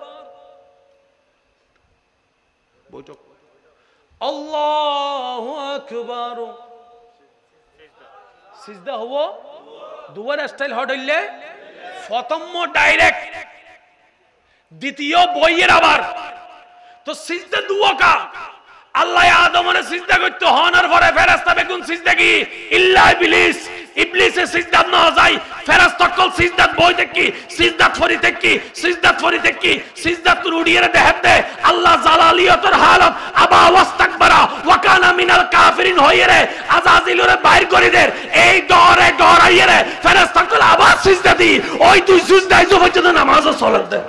বৈঠক আল্লাহু আকবার সিজদা হবো দুবার স্টাইল হটাইলে প্রথম ডাইরেক্ট দ্বিতীয় বইয়ের আবার তো সিজদা দুওকা আল্লাহ আদমরে সিজদা করতে হনার পরে ফেরেশতা বেগুন সিজদা কি ইল্লা ইবলিসে সিজদা না যায় ফেরেশতা কল সিজদা বইতে কি সিজদা ফরিতে কি সিজদা তুরুডিয়ে দেখাতে আল্লাহ জালালিয়তের হালত আবা ওয়াস্তাকবারা ওয়া কানা মিনাল কাফিরিন হইরে আযাজিলরে বাইর করে দের এই ডরাইরে ফেরেশতা কল আবার সিজদা দি ওই দুই সিজদাই যখন নামাজ ও সালাত দে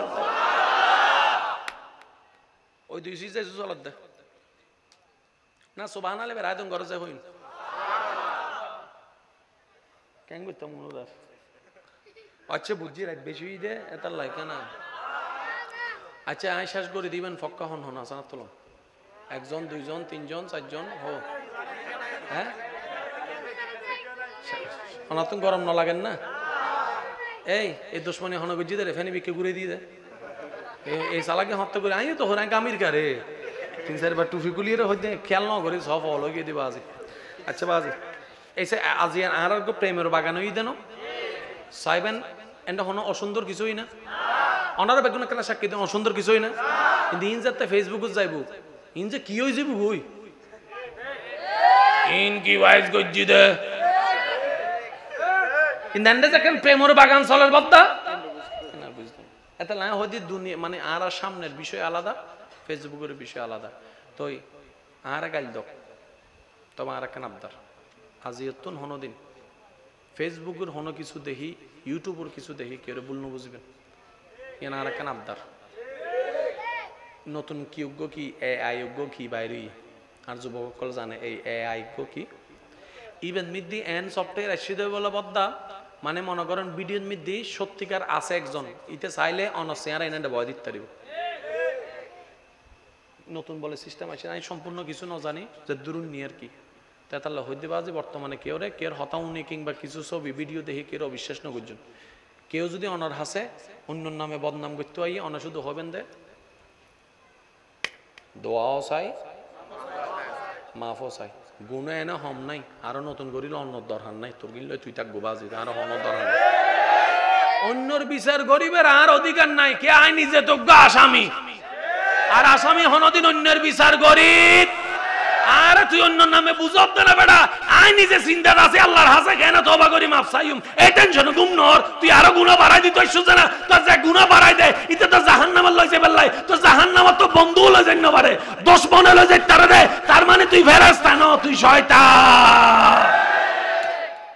ওই দুই সিজদাই সালাত দে না সুবহানাল্লাহ বেরাদন গরজে হইন কেন করতে মনোদার আচ্ছা বুঝি রাত বেশি দে এত লাইকা না আচ্ছা আই শেষ করে দিবেন ফক্কা হন হন আসানা তোল একজন দুইজন তিনজন চারজন হো হ্যাঁ অনাতন গরম না লাগেন না এই দুশ্মনী হন গুজি দে ফেনি বিকে ঘুরে দিয়ে দে এই সালাকে হত্যা করে আই তো হরাই কামির কারে তিন চারবার টুফি গুলিয়ে হইতে খেয়াল ন করে সব হল গিয়ে দিবা আজি আচ্ছা বাজি এসে আজি আর প্রেমের বাগান হই দেন সাইবেন এন্ড হন অসুন্দর কিছুই না অনারা বেগুন কেন সাক্ষী দেন অসুন্দর কিছুই না কিন্তু ইন যাতে ফেসবুকে যাইব ইন যে কি হয়ে যাব হই ইন কি ওয়াইজ গজ্জি দে ইন দেন দেখেন প্রেমের বাগান চলার বদ্দা না বুঝলাম এত লা হদি দুনিয়া মানে আর সামনের বিষয় আলাদা ফেসবুকের বিষয় আলাদা তোই আর গাইল দক তোমার কেন আবদার আজিয়তুন হনদিন ফেসবুকের হন কিছু দেখি ইউটিউবের কিছু দেখি কেউ বলনো বুঝবেন ইয়ান আর কেন আবদার নতুন কি যোগ্য কি এআই যোগ্য কি বাইরে আর যুবকসকল জানে এই এআই কি ইভেন মিদ্দি এন সফটওয়্যার আসিদে বলে বদ্দা মানে মনে করেন ভিডিওর মিদ্দি সত্যিকার আছে একজন ইতে চাইলে অনসেয়ার এনে ভয় দিতে পারিব নতুন বলে সিস্টেম আছে আমি সম্পূর্ণ কিছু না জানি যে দূরুন নিয়ার কি তাহলে হইতে পারে যে বর্তমানে কেউ রে কেউ হতাউনি কিংবা কিছু ছবি ভিডিও দেখে কেউ অবিশ্বাস না করছেন কেউ যদি অনার হাসে অন্য নামে বদনাম করতে হয় অনা শুধু হবেন দে দোয়াও চাই মাফও চাই গুণে এনে হম নাই আরো নতুন করিল অন্য দরকার নাই তোর গিল তুই তাক গোবাজি আরো হন দরকার নাই অন্যর বিচার গরিবের আর অধিকার নাই কে আই নিজে যোগ্য আসামি আর আসামি হনদিন অন্যের বিচার গরিব আর তুই অন্য নামে বুঝব না বেটা আই নিজে চিন্তা আছে আল্লাহর হাসে কেন তওবা করি মাফ চাইম এই টেনশন গুম নর তুই আরো গুনাহ বাড়াই দিত ইচ্ছুছ না তো যে গুনাহ বাড়াই দে ইতে তো জাহান্নামে লইছে বেলাই তো জাহান্নামে তো বন্ধু লই যাই না পারে 10 বনে লই যাই তারে দে তার মানে তুই ফেরেশতা না তুই শয়তান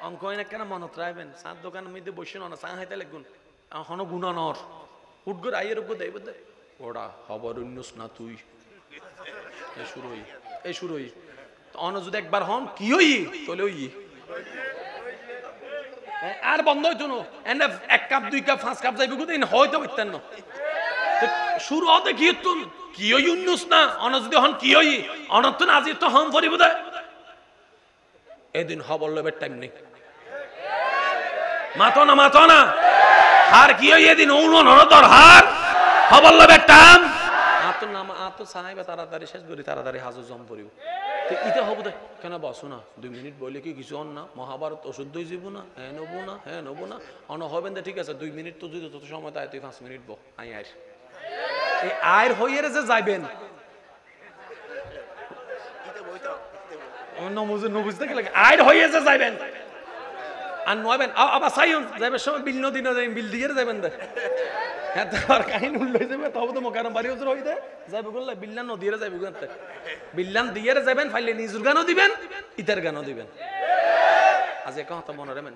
অঙ্ক এনে কেন মনত রাখবেন সাত দোকানের মধ্যে বসে না চা খাইতে লাগুন হন গুনাহ নর উঠগর আইয়ের উপর দেব দে ওড়া খবর উন্নস না তুই এই শুরু হই অন যদি একবার হন কি হই চলে হই আর বন্ধ হইতো না এনে 1 কাপ 2 কাপ 5 কাপ যাইবে কোথায় হয়তো করতেন না শুরু হতে কি তুই কি হই উন্নস না অন যদি হন কি হই অনতন আজি তো হম পরিব দে এদিন খবর লবে টাইম নেই মাতো না আর কি হই এদিন উনো নরদর হার খবর লবে টাইম আতো নাম আতো সাহেবা তাড়াতাড়ি শেষ করি তাড়াতাড়ি হাজর জম পড়িব তো ইতে হব দে কেন বসো না 2 মিনিট বলে কি কিছু অন না মহাভারত অশুদ্ধই যাব না হ্যাঁ নেবো না অন হবেন দে ঠিক আছে 2 মিনিট তো যদি তত সময় তাই তুই 5 মিনিট বো আই আইর এই আয়ের হইয়ের যে যাইবেন নবুঝতে গেলে আইর হইয়েছে যাইবেন আর নয়বেন আবার সাইন যাইবেন সময় বিল নদী না যাইবেন বিল দিয়ে যাইবেন দে হ্যাঁ তার কাহিনী উল্লেখ যাবে তবে তো মোকারম বাড়ি হচ্ছে হইতে যাইবে বললে বিল্লান নদীরে যাইবে গুনতে বিল্লান দিয়ে যাবেন ফাইলে নিজুর গানও দিবেন ইতার গানও দিবেন আজ এক কথা মনে রাখবেন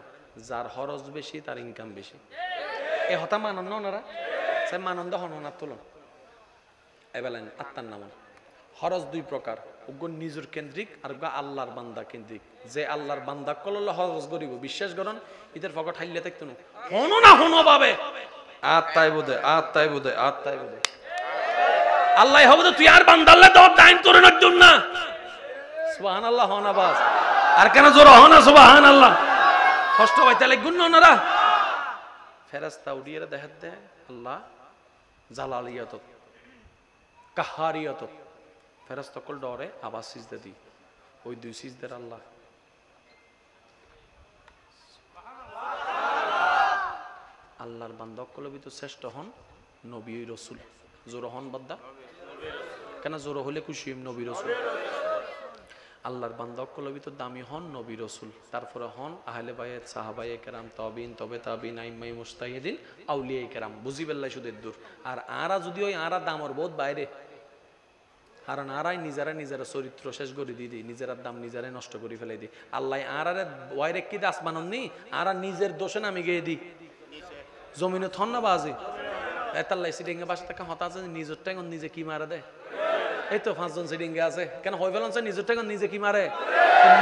যার খরচ বেশি তার ইনকাম বেশি এ হতা মানন্দ ওনারা সে মানন্দ হন ওনার তুলন এবেলেন আত্মার নামন খরচ দুই প্রকার ওগুন নিজের কেন্দ্রিক আর আল্লাহর বান্দা কেন্দ্রিক যে আল্লাহর বান্দা কললে খরচ করিব বিশ্বাস করুন ইদের ফকট হাইলে থাকতো না হনো না হনো পাবে আত্মাই বোধে আত্মাই বোধে আত্মাই বোধে আল্লাহ হবে তো তুই আর বান্দাল্লে দর দাইন করে না জন্য না সুবহানাল্লাহ হনা বাস আর কেন জোর হনা সুবহানাল্লাহ কষ্ট পাইতে লাগুন না ওনারা ফেরেশতা উড়িয়ে দেখাত দে আল্লাহ জালালিয়াত কাহারিয়াত ফেরেশতা কল ডরে আবার সিজদা দি ওই দুই সিজদার আল্লাহ আল্লাহর বান্দা কলবি তো শ্রেষ্ঠ হন নবী রাসূল জোর হন বাদ্দা কেন জোর হলে খুশি নবী রাসূল আল্লাহর বান্দা কলবি তো দামি হন নবী রাসূল তারপরে হন আহলে বাইত সাহাবায়ে কেরাম তাবিন তবে তাবিন আইম্মাই মুস্তাহিদিন আউলিয়ায়ে কেরাম বুঝিবেল্লাই শুধু দূর আর আরা যদি ওই আরা দামর বহুত বাইরে কারণ আরাই নিজেরা চরিত্র শেষ করে দিয়ে দিই নিজের দাম নিজেরাই নষ্ট করে ফেলে দিই আল্লাহ আরারে ওয়াইরে কি দাস মাননি আরা নিজের দোষে নামি গিয়ে দিই জমিনে থন না বাজি এতাল্লাই সিডিংয়ে বাসা থেকে হতা আছে নিজের টাইম নিজে কি মারা দেয় এই তো 5 জন সিডিংয়ে আছে কেন হয়ে ফেলছে নিজের টাইম নিজে কি মারে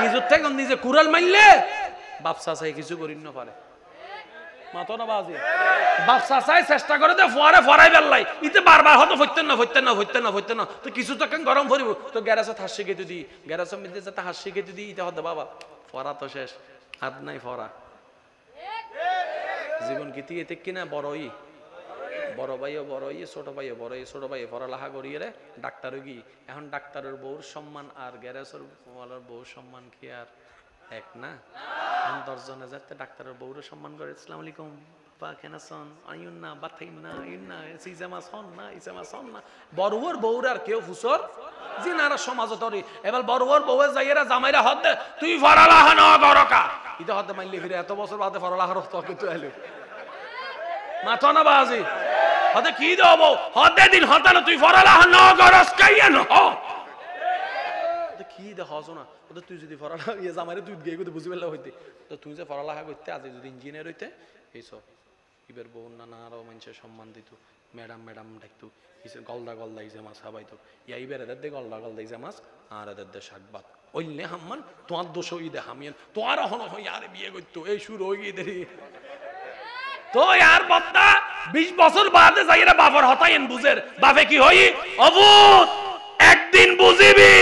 নিজের টাইম নিজে কুড়াল মারলে বাপসা চাই কিছু করিন না পারে মাতো না বাজি বাপসা চাই চেষ্টা করে দে ফোয়ারে ফরাই বেল্লাই ইতে বারবার হয়তো ফইতেন না তো কিছু তো কেন গরম ভরিব তো গ্যারেজত হাসি কেটে দিই গ্যারেজের মধ্যে যাতে হাসি কেটে দিই ইতে হতে বাবা ফরা তো শেষ হাত নাই ফরা জীবন গীতি এতে কিনা বড়ই বড় ভাইও বড়ই ছোট ভাইও বড়ই ছোট ভাই পড়ালেখা করিয়ে রে ডাক্তার গি এখন ডাক্তারের বউর সম্মান আর গ্যারেজের বউর সম্মান কি আর এক না 10 জনে যাতে ডাক্তারের বউর সম্মান করে আসসালামু আলাইকুম বা কেনাসন আইন না বাথাইন না ইন না সিজামা সন না ইসামা সন না বড়ুয়ার বউর আর কেউ ফুসর জিনারা সমাজত রে এবার বড়ুয়ার বউয়ে যাইরা জামাইরা হদ দে তুই পড়ালেখা না করকা ইতে হদ মাইলে ফিরে এত বছর বাদে পড়ালেখার তো কিন্তু আইলো মাথা না বাজি হদে কি দেব হদে দিন হতানো তুই পড়ালেখা না করস কাইয়েন হ কি দে হজ না ওদের তুই যদি পড়ালেখা ইয়ে জামাইরে তুই গিয়ে কইতে বুঝি পেলা হইতে তো তুই যে পড়ালেখা করতে আজ যদি ইঞ্জিনিয়ার হইতে এইসব ইবের বউ না আরো মানুষের সম্মান দিত ম্যাডাম ডাকতো গলদা ইজে মাছ খাবাইতো ইয়া ইবের এদের দে গলদা ইজে মাছ আর এদের দে শাক ভাত ওইলে হাম্মান তোমার দোষ হই দে হামিয়ান তোমার হন হই আরে বিয়ে করতো এই শুরু হই গিয়ে দেরি তো यार বদ্দা 20 বছর বাদে যাইরা বাপর হতায়েন বুঝের বাপে কি হই অবুত একদিন বুঝিবি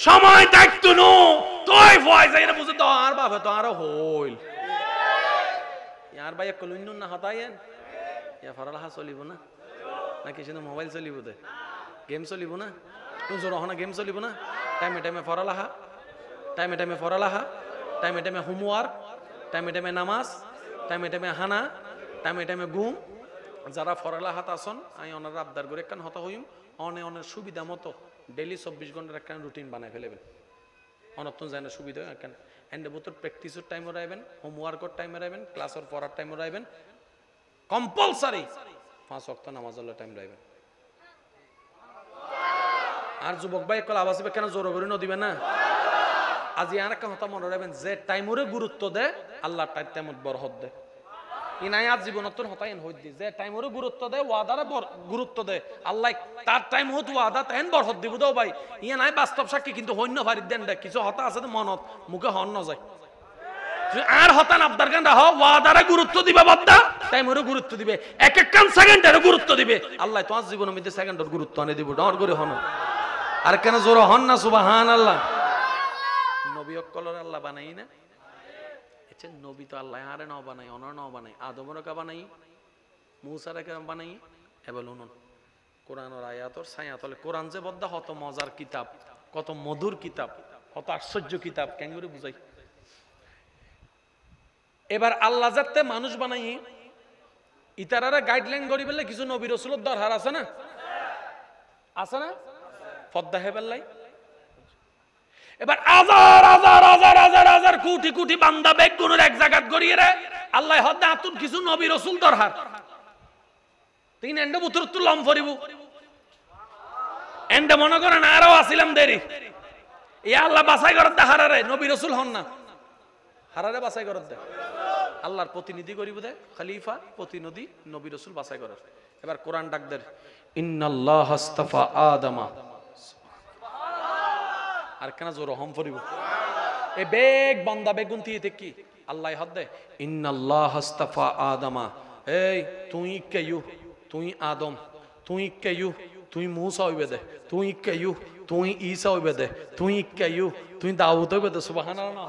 সময় থাকতো নো তোই ভয় যাইরা বুঝে তো আর বাপে তো আর হইল यार ভাই কলুন না হতায়েন ইয়া ফরালাহা চলিব না নাকি শুধু মোবাইল চলিব দে গেম চলিব না তুই জোর হনা গেম চলিব না টাইমে ফরালাহা টাইমে হোমওয়ার্ক টাইমে নামাজ টাইমে হানা টাইমে ঘুম যারা ফরালাহাত আসন আমি ওনার আবদার করে একখান হতা হইম অনেক সুবিধা মতো ডেইলি 24 ঘন্টার একখান রুটিন বানাই ফেলেবেন অনতন যায় না সুবিধা একখান এন্ড বোতর প্র্যাকটিসের টাইমে রাখবেন হোমওয়ার্কের টাইমে রাখবেন ক্লাসের পড়ার টাইমে রাখবেন কম্পালসারি 5 ওয়াক্ত নামাজের টাইম রাখবেন আর যুবক ভাই কল আবাসিবে কেন জোর করে দিবেন না আজ আর একটা কথা মনে রাখবেন যে টাইমরে গুরুত্ব দে আল্লাহ টাইমত বরকত দে ইনাই আজ জীবনতর হতাইন হই দি যে টাইমরে গুরুত্ব দে ওয়াদারে গুরুত্ব দে আল্লাহ তার টাইম হত ওয়াদা তেন বরকত দিব দাও ভাই ইয়া নাই বাস্তব সাক্ষী কিন্তু হইন্য ভারি দেন দে কিছু হতা আছে মনত মুখে হন না যায় আর হতান আবদার গান রাহ ওয়াদারে গুরুত্ব দিবে বাদ্দা টাইমরে গুরুত্ব দিবে এক কান সেকেন্ডের গুরুত্ব দিবে আল্লাহ তোমার জীবনের মধ্যে সেকেন্ডের গুরুত্ব আনে দিব ডর করে হন আর কেন জোর হন না সুবহানাল্লাহ নবী অকলর আল্লাহ বানাই না আচ্ছা নবী তো আল্লাহ আরে নাও বানাই অনর নাও বানাই আদমর কা বানাই মুসার কা বানাই এবার উনন কোরআনের আয়াতর ছায়াতলে কোরআন যে বদ্দা কত মজার কিতাব কত মধুর কিতাব কত আশ্চর্য কিতাব কেন করে বুঝাই এবার আল্লাহ যাতে মানুষ বানাই ইতারারা গাইডলাইন করি বললে কিছু নবী রাসূলের দরকার আছে না পদ্মা হে বেল্লাই এবার হাজার হাজার হাজার হাজার হাজার কোটি কোটি বান্দা বেগুনের এক জায়গাত গড়িয়ে রে আল্লাহ হদ্দা আতুন কিছু নবী রাসূল দরহার তিন এন্ড বুতুর তুলম ফরিবু এন্ড মনে করেন আরো আসিলাম দেরি ইয়া আল্লাহ বাছাই করত দে হারারে নবী রাসূল হন না হারারে বাছাই করত দে আল্লাহর প্রতিনিধি করিব দে খলিফা প্রতিনিধি নবী রাসূল বাছাই করে এবার কোরআন ডাক দে ইন্নাল্লাহ আস্তাফা আদমা আর কেন জোর রহম ফরিব এ বেগ বান্দা বেগুন তিতে কি আল্লাহ হদ্দে ইন্নাল্লাহ আস্তাফা আদমা এই তুই কেয়ু তুই আদম তুই কেয়ু তুই মূসা হইবে দে তুই কেয়ু তুই ঈসা হইবে দে তুই কেয়ু তুই দাউদ হইবে দে সুবহানাল্লাহ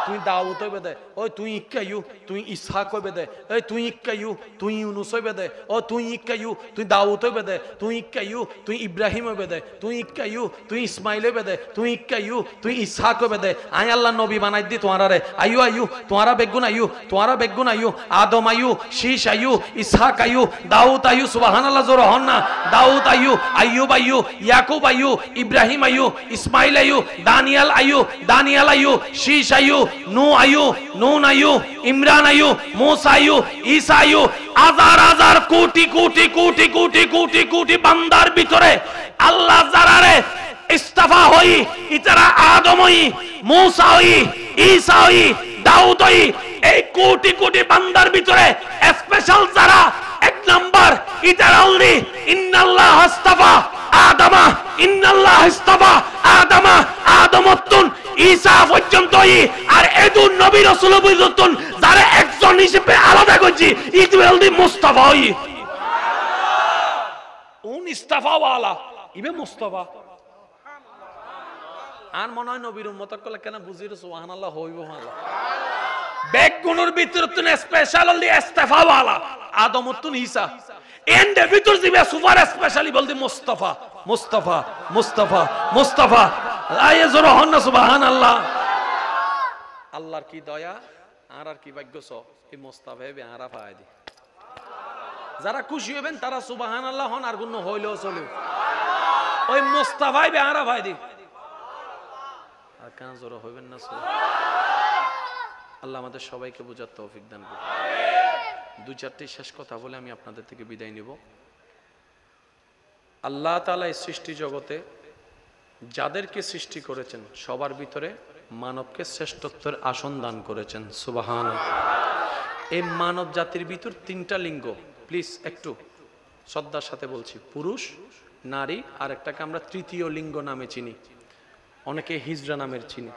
তুই দাউদ হইবে দে ওই তুই কেয়ু তুই ইসহাক হইবে দে এই তুই কেয়ু তুই ইউনুস হইবে দে ও তুই কেয়ু তুই দাউদ হইবে দে তুই কেয়ু তুই ইব্রাহিম হইবে দে তুই কেয়ু তুই ইসমাইল হইবে দে তুই কেয়ু তুই ইসহাক হইবে দে আই আল্লাহ নবী বানাই দি তোমারা রে আয়ু আয়ু তোমারা বেগুন আয়ু তোমারা বেগুন আয়ু আদম আয়ু শীশ আয়ু ইসহাক আয়ু দাউদ আয়ু সুবহানাল্লাহ জোর হন না দাউদ আয়ু আইয়ুব আয়ু ইয়াকুব আয়ু ইব্রাহিম আয়ু ইসমাইল আয়ু দানিয়াল আয়ু শীশ আয়ু নূহ আয়ু নুন আয়ু ইমরান আয়ু মূসা আয়ু ঈসা আয়ু হাজার হাজার কোটি কোটি কোটি কোটি কোটি কোটি বান্দার ভিতরে আল্লাহ যারারে ইস্তাফা হই ইতারা আদম হই মূসা হই ঈসা হই দাউদ হই এই কোটি কোটি বান্দার ভিতরে স্পেশাল যারা এক নাম্বার ইতারা অনলি ইন্নাল্লাহ আস্তাফা আদমা ইন্নাল্লাহ আস্তাফা আদমা আদমতুন ঈসা পর্যন্তই আর এদু নবী রাসূল পর্যন্ত যারা একজন হিসেবে আলাদা করছি ইট উইল বি মুস্তাফা হই উন ইস্তাফা ওয়ালা ইবে মুস্তাফা আর মনে হয় নবীর উম্মত কলে কেন বুঝির সুবহানাল্লাহ হইব আল্লাহ বেগুনের ভিতর তুন স্পেশালি ইস্তাফা ওয়ালা আদমতুন ঈসা এন্ড ভিতর দিবে সুপার স্পেশালি বলদি মুস্তাফা মুস্তাফা মুস্তাফা মুস্তাফা আয়ে জোর হন না সুবহানাল্লাহ আল্লাহর কি দয়া আর কি ভাগ্য সো এই মুস্তাফা বে আরা পায় দি যারা খুশি হবেন তারা সুবহানাল্লাহ হন আর গুণ হইলেও চলে ওই মুস্তাফাই বে আরা পায় দি আর কেন জোর হইবেন না আল্লাহ আমাদের সবাইকে বুঝার তৌফিক দান করুন দুই চারটি শেষ কথা বলে আমি আপনাদের থেকে বিদায় নিব আল্লাহ তাআলা এই সৃষ্টি জগতে যাদেরকে সৃষ্টি করেছেন সবার ভিতরে মানবকে শ্রেষ্ঠত্বের আসন দান করেছেন সুবহানাল্লাহ এই মানব জাতির ভিতর তিনটা লিঙ্গ প্লিজ একটু শ্রদ্ধার সাথে বলছি পুরুষ নারী আর একটাকে আমরা তৃতীয় লিঙ্গ নামে চিনি অনেকে হিজড়া নামের চিনি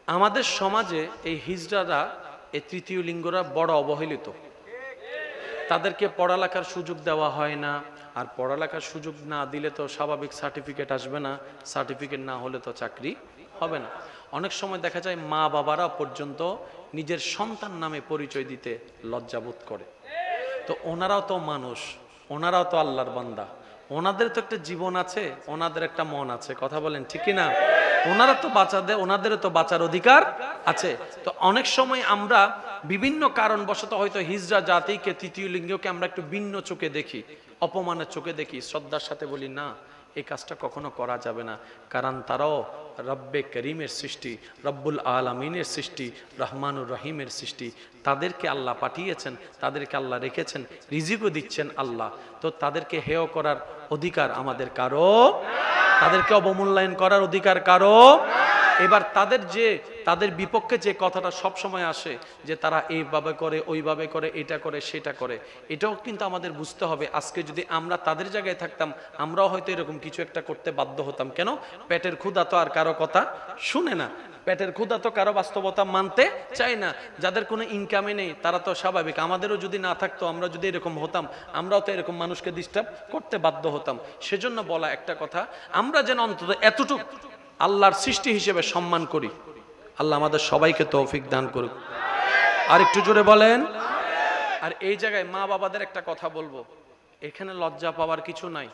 আমাদের সমাজে এই হিজড়ারা এই তৃতীয় লিঙ্গরা বড় অবহেলিত তাদেরকে পড়ালেখার সুযোগ দেওয়া হয় না আর পড়ালেখার সুযোগ না দিলে তো স্বাভাবিক সার্টিফিকেট আসবে না সার্টিফিকেট না হলে তো চাকরি হবে না অনেক সময় দেখা যায় মা বাবারা পর্যন্ত নিজের সন্তান নামে পরিচয় দিতে লজ্জাবোধ করে তো ওনারাও তো মানুষ ওনারাও তো আল্লাহর বান্দা ওনাদের তো একটা জীবন আছে ওনাদের একটা মন আছে কথা বলেন ঠিক কি না ওনারা তো বাঁচাতে ওনাদেরও তো বাঁচার অধিকার আছে তো অনেক সময় আমরা বিভিন্ন কারণবশত হয়তো হিজড়া জাতিকে তৃতীয় লিঙ্গকে আমরা একটু ভিন্ন চোখে দেখি অপমানের চোখে দেখি শ্রদ্ধার সাথে বলি না এই কাজটা কখনো করা যাবে না কারণ তারাও রব্বে করিমের সৃষ্টি রব্বুল আলামিনের সৃষ্টি রহমানুর রহিমের সৃষ্টি তাদেরকে আল্লাহ পাঠিয়েছেন তাদেরকে আল্লাহ রেখেছেন রিজিকও দিচ্ছেন আল্লাহ তো তাদেরকে হেয় করার অধিকার আমাদের কারো তাদেরকে অবমূল্যায়ন করার অধিকার কারো এবার তাদের বিপক্ষে যে কথাটা সব সময় আসে যে তারা এইভাবে করে ওইভাবে করে এটা করে সেটা করে এটাও কিন্তু আমাদের বুঝতে হবে আজকে যদি আমরা তাদের জায়গায় থাকতাম আমরাও হয়তো এরকম কিছু একটা করতে বাধ্য হতাম কেন পেটের ক্ষুধা তো আর কারো কথা শুনে না পেটের ক্ষুধা তো কারো বাস্তবতা মানতে চায় না যাদের কোনো ইনকামে নেই তারা তো স্বাভাবিক আমাদেরও যদি না থাকতো আমরা যদি এরকম হতাম আমরাও তো এরকম মানুষকে ডিস্টার্ব করতে বাধ্য হতাম সেজন্য বলা একটা কথা আমরা যেন অন্তত এতটুকু আল্লাহর সৃষ্টি হিসেবে সম্মান করি আল্লাহ আমাদের সবাইকে তৌফিক দান করুক আর একটু জোরে বলেন আর এই জায়গায় মা বাবাদের একটা কথা বলবো এখানে লজ্জা পাওয়ার কিছু নাই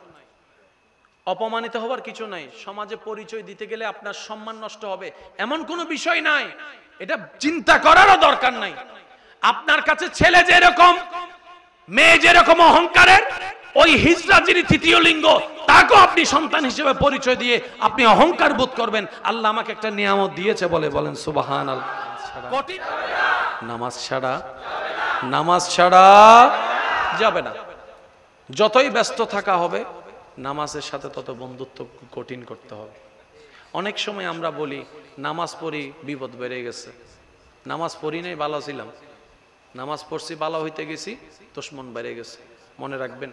অপমানিত হওয়ার কিছু নাই সমাজে পরিচয় দিতে গেলে আপনার সম্মান নষ্ট হবে এমন কোনো বিষয় নাই এটা চিন্তা করারও দরকার নাই আপনার কাছে ছেলে যেরকম মেয়ে যেরকম অহংকারের ওই হিজড়া যিনি তৃতীয় লিঙ্গ তাকেও আপনি সন্তান হিসেবে পরিচয় দিয়ে আপনি অহংকার বোধ করবেন, আল্লাহ আমাকে একটা নিয়ামত দিয়েছে বলে বলেন সুবহানাল্লাহ। নামাজ ছাড়া যাবে না। যতই ব্যস্ত থাকা হবে নামাজের সাথে তত বন্ধুত্ব কঠিন করতে হবে। অনেক সময় আমরা বলি নামাজ পড়ি বিপদ বেড়ে গেছে, নামাজ পড়ি নাই ভালো ছিলাম, নামাজ পড়ছি ভালো হইতে গেছি দুশমন বেড়ে গেছে। মনে রাখবেন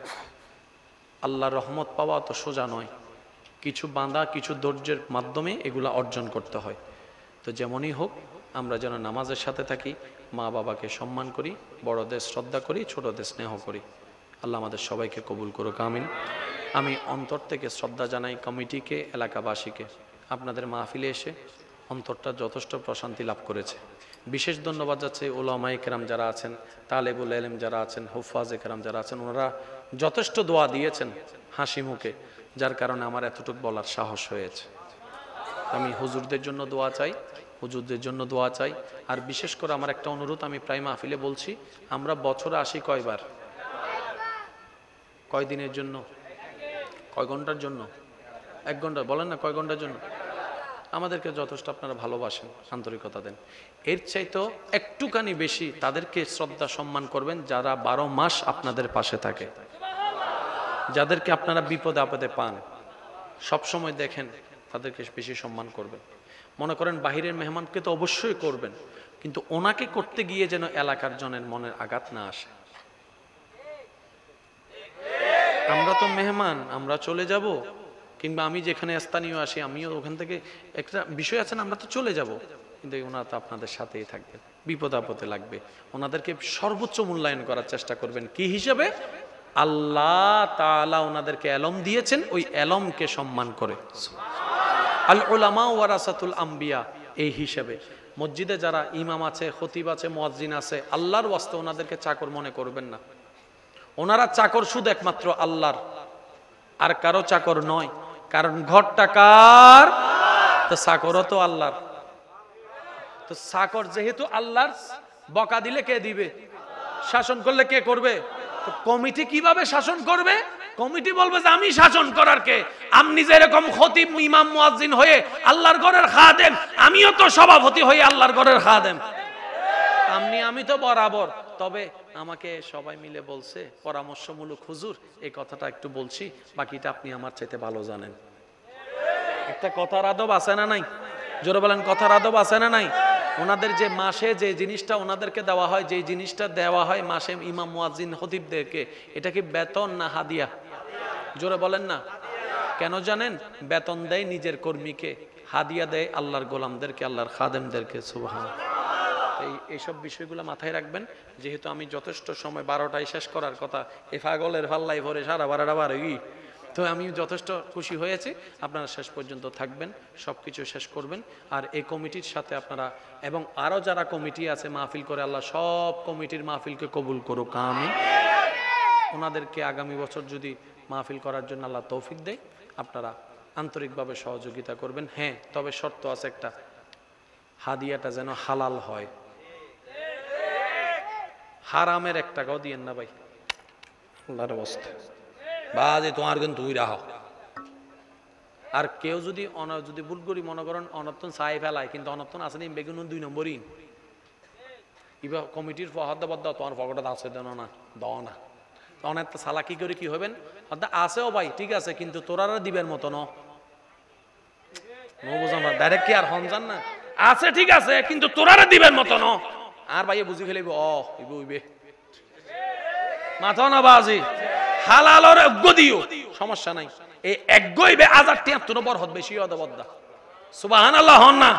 আল্লাহর রহমত পাওয়া তো সোজা নয়, কিছু বাঁধা কিছু ধৈর্যের মাধ্যমে এগুলা অর্জন করতে হয়। তো যেমনই হোক আমরা যেন নামাজের সাথে থাকি, মা বাবাকে সম্মান করি, বড়দের শ্রদ্ধা করি, ছোটদের স্নেহ করি। আল্লাহ আমাদের সবাইকে কবুল করুক, আমিন। আমি অন্তর থেকে শ্রদ্ধা জানাই কমিটিকে, এলাকাবাসীকে। আপনাদের মাহফিলে এসে অন্তরটা যথেষ্ট প্রশান্তি লাভ করেছে। বিশেষ ধন্যবাদ যাচ্ছে উলামায়ে কেরাম যারা আছেন, তালেবুল ইলম যারা আছেন, হুফাজে কেরাম যারা আছেন, ওনারা যথেষ্ট দোয়া দিয়েছেন হাসি মুখে, যার কারণে আমার এতটুকু বলার সাহস হয়েছে। আমি হুজুরদের জন্য দোয়া চাই, হুজুরদের জন্য দোয়া চাই। আর বিশেষ করে আমার একটা অনুরোধ, আমি প্রায় মাহফিলে বলছি, আমরা বছরে আসি কয়বার? কয় দিনের জন্য? কয় ঘন্টার জন্য? 1 ঘন্টা বলেন না, কয় ঘন্টার জন্য? আমাদেরকে যথেষ্ট আপনারা ভালোবাসেন, আন্তরিকতা দেন। এর চাইতো একটুখানি বেশি তাদেরকে শ্রদ্ধা সম্মান করবেন যারা 12 মাস আপনাদের পাশে থাকে, যাদেরকে আপনারা বিপদে আপদে পান, সবসময় দেখেন, তাদেরকে বেশি সম্মান করবেন। মনে করেন বাহিরের মেহমানকে তো অবশ্যই করবেন, কিন্তু ওনাকে করতে গিয়ে যেন এলাকার জনের মনের আঘাত না আসে। আমরা তো মেহমান, আমরা চলে যাব, কিংবা আমি যেখানে স্থানীয় আসি আমিও ওখান থেকে একটা বিষয় আছে না, আমরা তো চলে যাব, কিন্তু ওনারা তো আপনাদের সাথেই থাকবেন, বিপদ আপদে লাগবে। ওনাদেরকে সর্বোচ্চ মূল্যায়ন করার চেষ্টা করবেন। কি হিসাবে? আল্লাহ তাআলা ওনাদেরকে এলম দিয়েছেন, ওই এলমকে সম্মান করে। আল উলামা ওয়ারাসাতুল আম্বিয়া, এই হিসাবে মসজিদে যারা ইমাম আছে, খতিব আছে, মুয়াজ্জিন আছে, আল্লাহর ওয়াস্তে ওনাদেরকে চাকর মনে করবেন না। ওনারা চাকর শুধু একমাত্র আল্লাহর, আর কারো চাকর নয়। কারণ ঘরটা কার? তো চাকরও তো আল্লাহর। তো চাকর যেহেতু আল্লাহর, বকা দিলে কে দিবে? শাসন করলে কে করবে? তো কমিটি কিভাবে শাসন করবে? কমিটি বলবে যে আমি শাসন করার কে? আপনি যেরকম খতিব ইমাম মুয়াজ্জিন হয়ে আল্লাহর ঘরের খাদেম, আমিও তো সভাপতি হয়ে আল্লাহর ঘরের খাদেম। আমি তো বরাবর। তবে আমাকে সবাই মিলে বলছে পরামর্শমূলক হুজুর এই কথাটা একটু বলছি, বাকিটা আপনি আমার চাইতে ভালো জানেন। একটা কথার আদব আছে না নাই? জোরে বলেন, কথার আদব আছে না নাই? ওনাদের যে মাসে যে জিনিসটা ওনাদেরকে দেওয়া হয়, যে জিনিসটা দেওয়া হয় মাসে ইমাম মুয়াজ্জিন খতিবদেরকে, এটা কি বেতন না হাদিয়া? জোরে বলেন না। কেন জানেন? বেতন দেয় নিজের কর্মীকে, হাদিয়া দেয় আল্লাহর গোলামদেরকে, আল্লাহর খাদেমদেরকে। সুবহানাল্লাহ। এইসব বিষয়গুলো মাথায় রাখবেন। যেহেতু আমি যথেষ্ট সময় 12টায় শেষ করার কথা, এ পাগলের পাল্লাই ভরে সারা 12টা বার হই, তো আমি যথেষ্ট খুশি হয়েছি। আপনারা শেষ পর্যন্ত থাকবেন, সব কিছু শেষ করবেন। আর এই কমিটির সাথে আপনারা এবং আরও যারা কমিটি আছে মাহফিল করে, আল্লাহ সব কমিটির মাহফিলকে কবুল করুক, আমিন। ওনাদেরকে আগামী বছর যদি মাহফিল করার জন্য আল্লাহ তৌফিক দেয়, আপনারা আন্তরিকভাবে সহযোগিতা করবেন। হ্যাঁ, তবে শর্ত আছে একটা, হাদিয়াটা যেন হালাল হয়। হারামের 1 টাকাও দিয়েন না ভাই, আল্লাহর অবস্থা বাজে তোমার কিন্তু তুই রাহ। আর কেউ যদি যদি ভুল করি মনে করেন অনর্থন চাই ফেলায়, কিন্তু অনর্থন আছে না বেগুন 2 নম্বরই, এবার কমিটির ফহাদ্দাবাদ তোমার পকেটে আছে দেন না, দাও না। অনেক সালা কি করে কি হবেন, আছেও ভাই ঠিক আছে, কিন্তু তোরারা দিবের মতো ন বুঝাম না, ডাইরেক্ট কি আর হনজান না, আছে ঠিক আছে কিন্তু তোরারা দিবের মতো ন। আর ভাইয়ে বুঝি ফেলিব ইবে মাথা না বাজি, হালালর অজ্ঞ দিও, সমস্যা নাই। এই একগইবে 1073 বরহত বেশি হদ বদ্দা। সুবহানাল্লাহ হন না।